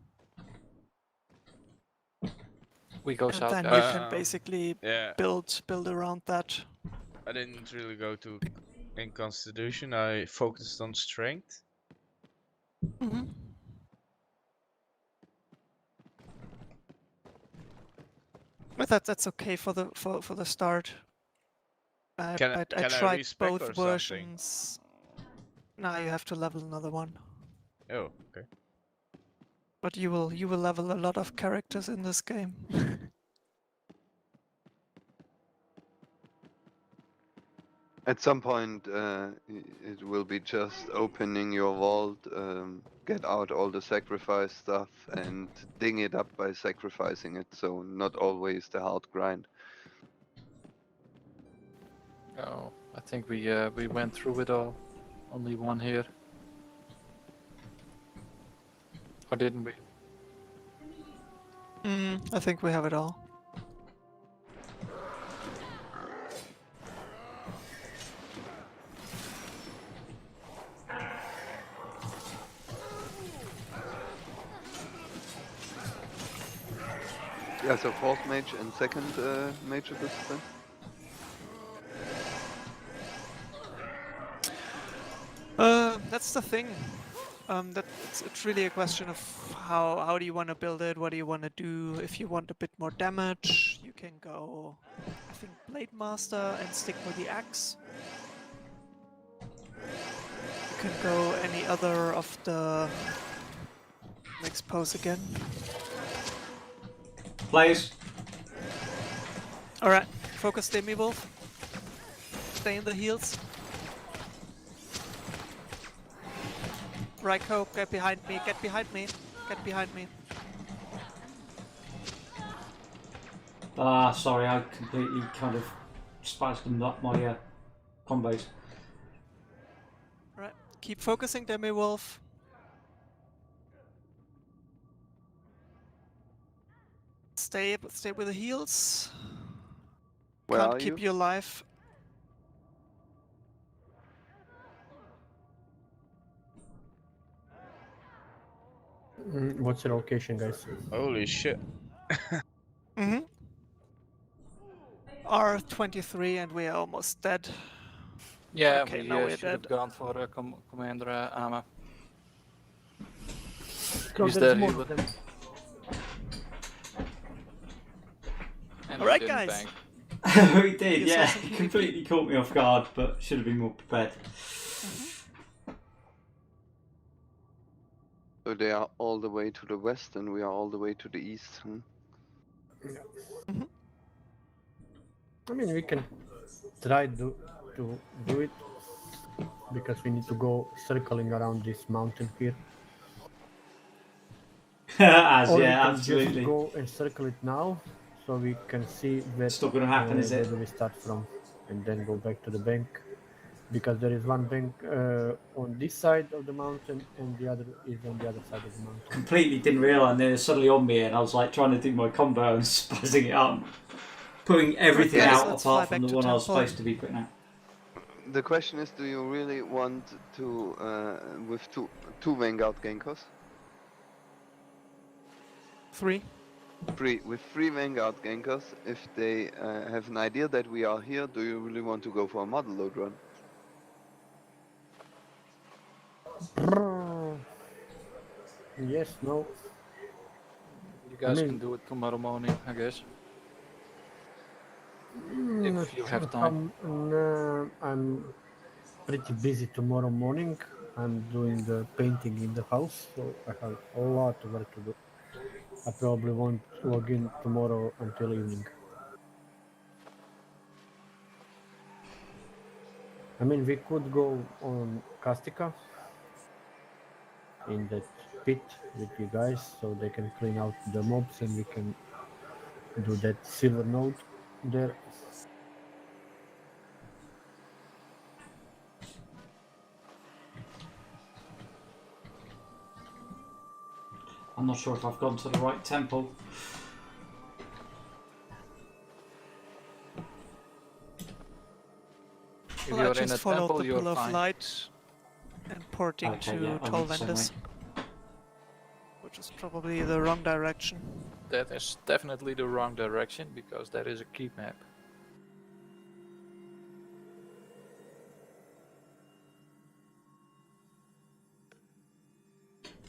L: We go
C: And
L: south,
C: then you
L: guys.
C: can basically
K: Yeah.
C: build around that.
K: I didn't really go to in Constitution. I focused on strength.
C: Mm-hmm. But that's okay for the start. I
K: Can I
C: tried
K: respec or
C: both
K: something?
C: versions. Now you have to level another one.
K: Oh, okay.
C: But you will level a lot of characters in this game.
J: At some point, it will be just opening your vault, get out all the sacrifice stuff, and ding it up by sacrificing it. So not always the hard grind.
D: Oh, I think we went through it all. Only one here. Or didn't we?
C: I think we have it all.
J: Yeah, so fourth mage and second major discipline.
C: That's the thing. It's really a question of how do you want to build it, what do you want to do. If you want a bit more damage, you can go, I think, Blade Master and stick with the axe. You can go any other of the next pose again.
B: Players.
C: Alright, focus Demi-Wolf. Stay in the heels. Raiko, get behind me, get behind me, get behind me.
B: Ah, sorry, I completely kind of spasmed up my combos.
C: Right, keep focusing Demi-Wolf. Stay with the heals.
J: Where
C: Can't
J: are
C: keep
J: you?
C: you alive.
A: What's your location, guys?
K: Holy shit.
C: R23 and we are almost dead.
D: Yeah,
C: Okay,
D: we
C: now we're
D: should
C: dead.
D: have gone for Commander Ama.
A: No,
D: He's
A: there's
D: dead,
A: more
D: healer.
A: of them.
D: And
C: Alright,
D: we didn't
C: guys.
D: bank.
B: We did,
C: You saw
B: yeah.
C: some
B: He
C: PvP.
B: completely caught me off guard, but should have been more prepared.
J: So they are all the way to the west, and we are all the way to the east.
A: I mean, we can try to do it because we need to go circling around this mountain here.
B: As
A: Or
B: yeah,
A: we can
B: absolutely.
A: just go and circle it now, so we can see where,
B: It's not going to happen, is
A: where
B: it?
A: do we start from, and then go back to the bank. Because there is one bank on this side of the mountain, and the other is on the other side of the mountain.
B: Completely didn't realise, and then it's suddenly on me, and I was like trying to do my combo and spazzing it up, putting everything
C: Okay,
B: out
C: let's fly
B: apart from
C: back
B: the
C: to
B: one I was
C: temple.
B: supposed to be putting out.
J: The question is, do you really want to with two Vanguard Genkos?
C: 3.
J: With three Vanguard Genkos, if they have an idea that we are here, do you really want to go for a model load run?
A: Yes, no.
D: You guys
A: mean-
D: can do it tomorrow morning, I guess. If you have time.
A: I'm pretty busy tomorrow morning. I'm doing the painting in the house, so I have a lot of work to do. I probably won't log in tomorrow until evening. I mean, we could go on Kastika in that pit with you guys, so they can clean out the mobs, and we can do that silver node there.
B: I'm not sure if I've gone to the right temple.
D: If
C: Well, I
D: you're in
C: just
D: a
C: followed
D: temple,
C: the
D: you're
C: Pillar of
D: fine.
C: Light and porting
B: Okay,
C: to
B: yeah, I
C: Tall
B: went the same
C: Vendors,
B: way.
C: which is probably the wrong direction.
D: That is definitely the wrong direction, because that is a keep map.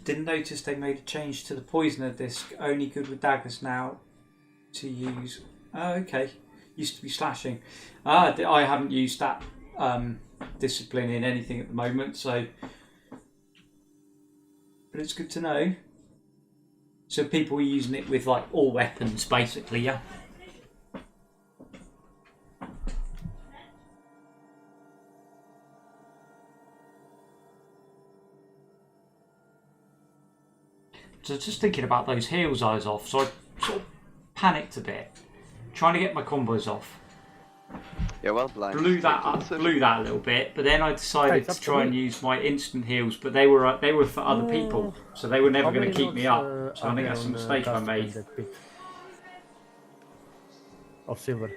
B: Didn't notice they made a change to the poisoner disc. Only good with daggers now to use. Oh, okay. Used to be slashing. I haven't used that discipline in anything at the moment, so. But it's good to know. So people are using it with like all weapons, basically, yeah. So just thinking about those heals I was off, so I sort of panicked a bit, trying to get my combos off.
J: Yeah, well, blind.
B: Blew that a little bit, but then I decided to try and use my instant heals, but they were for other people, so they were never going to keep me up. So I think that's a mistake I made.
A: Of silver.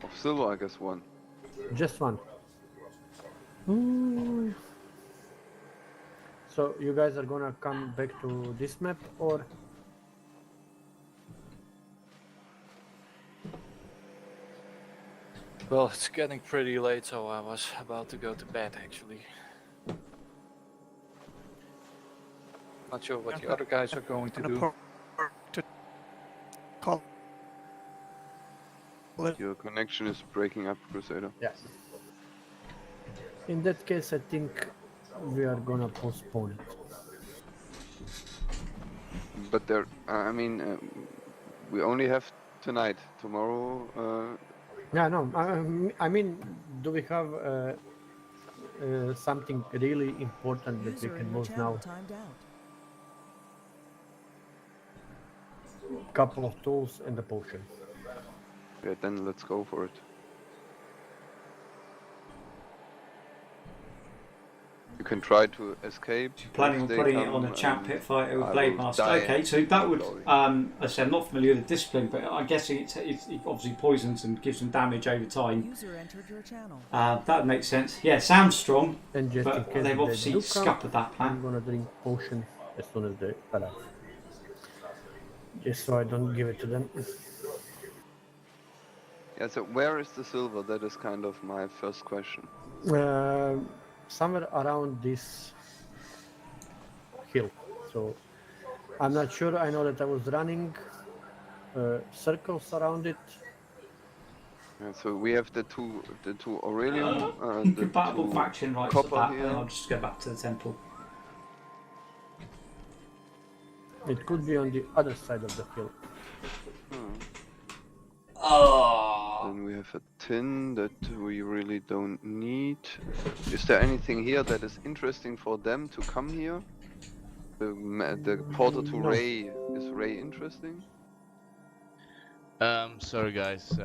J: Of silver, I guess one.
A: Just one. So you guys are gonna come back to this map, or?
D: Well, it's getting pretty late, so I was about to go to bed actually. Not sure what the other guys are going to do.
C: Call.
J: Your connection is breaking up, Crusader.
A: Yes. In that case, I think we are gonna postpone it.
J: But there, I mean, we only have tonight. Tomorrow.
A: Yeah, no. I mean, do we have something really important that we can move now? Couple of tools and a potion.
J: Yeah, then let's go for it. You can try to escape.
B: Planning on putting it on a champ pit fighter with Blade Master. Okay, so that would, I said I'm not familiar with the discipline, but I'm guessing it obviously poisons and gives them damage over time. That would make sense. Yeah, sounds strong,
A: and just
B: but they've obviously scuppered that plan.
A: I'm gonna drink potion as soon as they arrive. Just so I don't give it to them.
J: Yeah, so where is the silver? That is kind of my first question.
A: Somewhere around this hill. So I'm not sure. I know that I was running circles around it.
J: Yeah, so we have the two Aurelium,
B: incompatible faction rights of that,
J: here.
B: and I'll just go back to the temple.
A: It could be on the other side of the hill.
J: Then we have a tin that we really don't need. Is there anything here that is interesting for them to come here? The portal to Ray, is Ray interesting?
K: Sorry guys,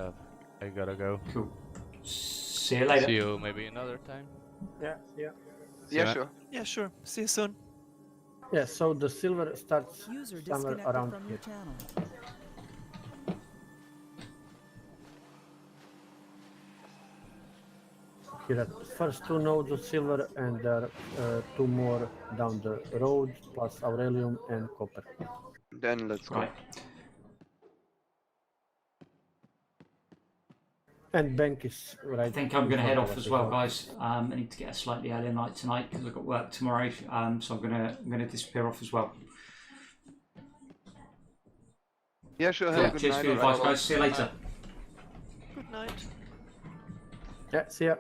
K: I gotta go.
B: Cool. See you later.
K: See you maybe another time.
A: Yeah, yeah.
J: Yeah, sure.
C: Yeah, sure. See you soon.
A: Yeah, so the silver starts
F: User
A: somewhere
F: disconnected
A: around
F: from
A: here.
F: your channel.
A: Here are first two nodes of silver, and there are two more down the road, plus Aurelium and copper.
J: Then let's go.
B: Right.
A: And bank is right.
B: I think I'm going to head off as well, guys. I need to get a slightly earlier night tonight because I've got work tomorrow. So I'm going to disappear off as well.
J: Yeah, sure. Have a good
B: Cheers
J: night.
B: for your advice, guys. See you later.
C: Good night.
A: Yeah, see ya.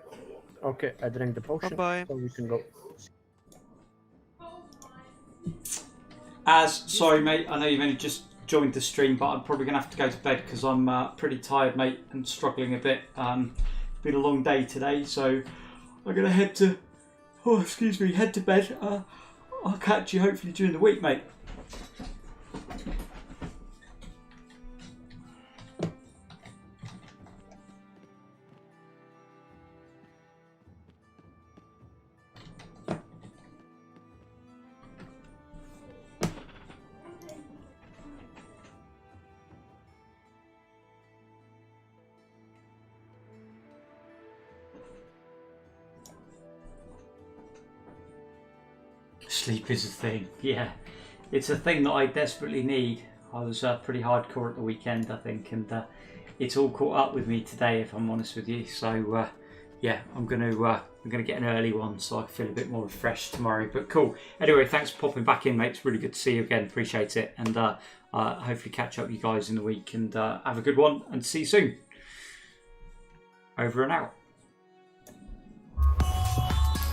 A: Okay, I drank the potion,
C: Bye-bye.
A: so we can go.
B: Sorry, mate. I know you've only just joined the stream, but I'm probably going to have to go to bed because I'm pretty tired, mate, and struggling a bit. Been a long day today, so I'm going to head to bed. I'll catch you hopefully during the week, mate. Sleep is a thing, yeah. It's a thing that I desperately need. I was pretty hardcore at the weekend, I think, and it's all caught up with me today, if I'm honest with you. So, yeah, I'm gonna get an early one so I feel a bit more refreshed tomorrow. But cool. Anyway, thanks for popping back in, mate. It's really good to see you again. Appreciate it, and hopefully catch up with you guys in the week. And have a good one, and see you soon. Over and out.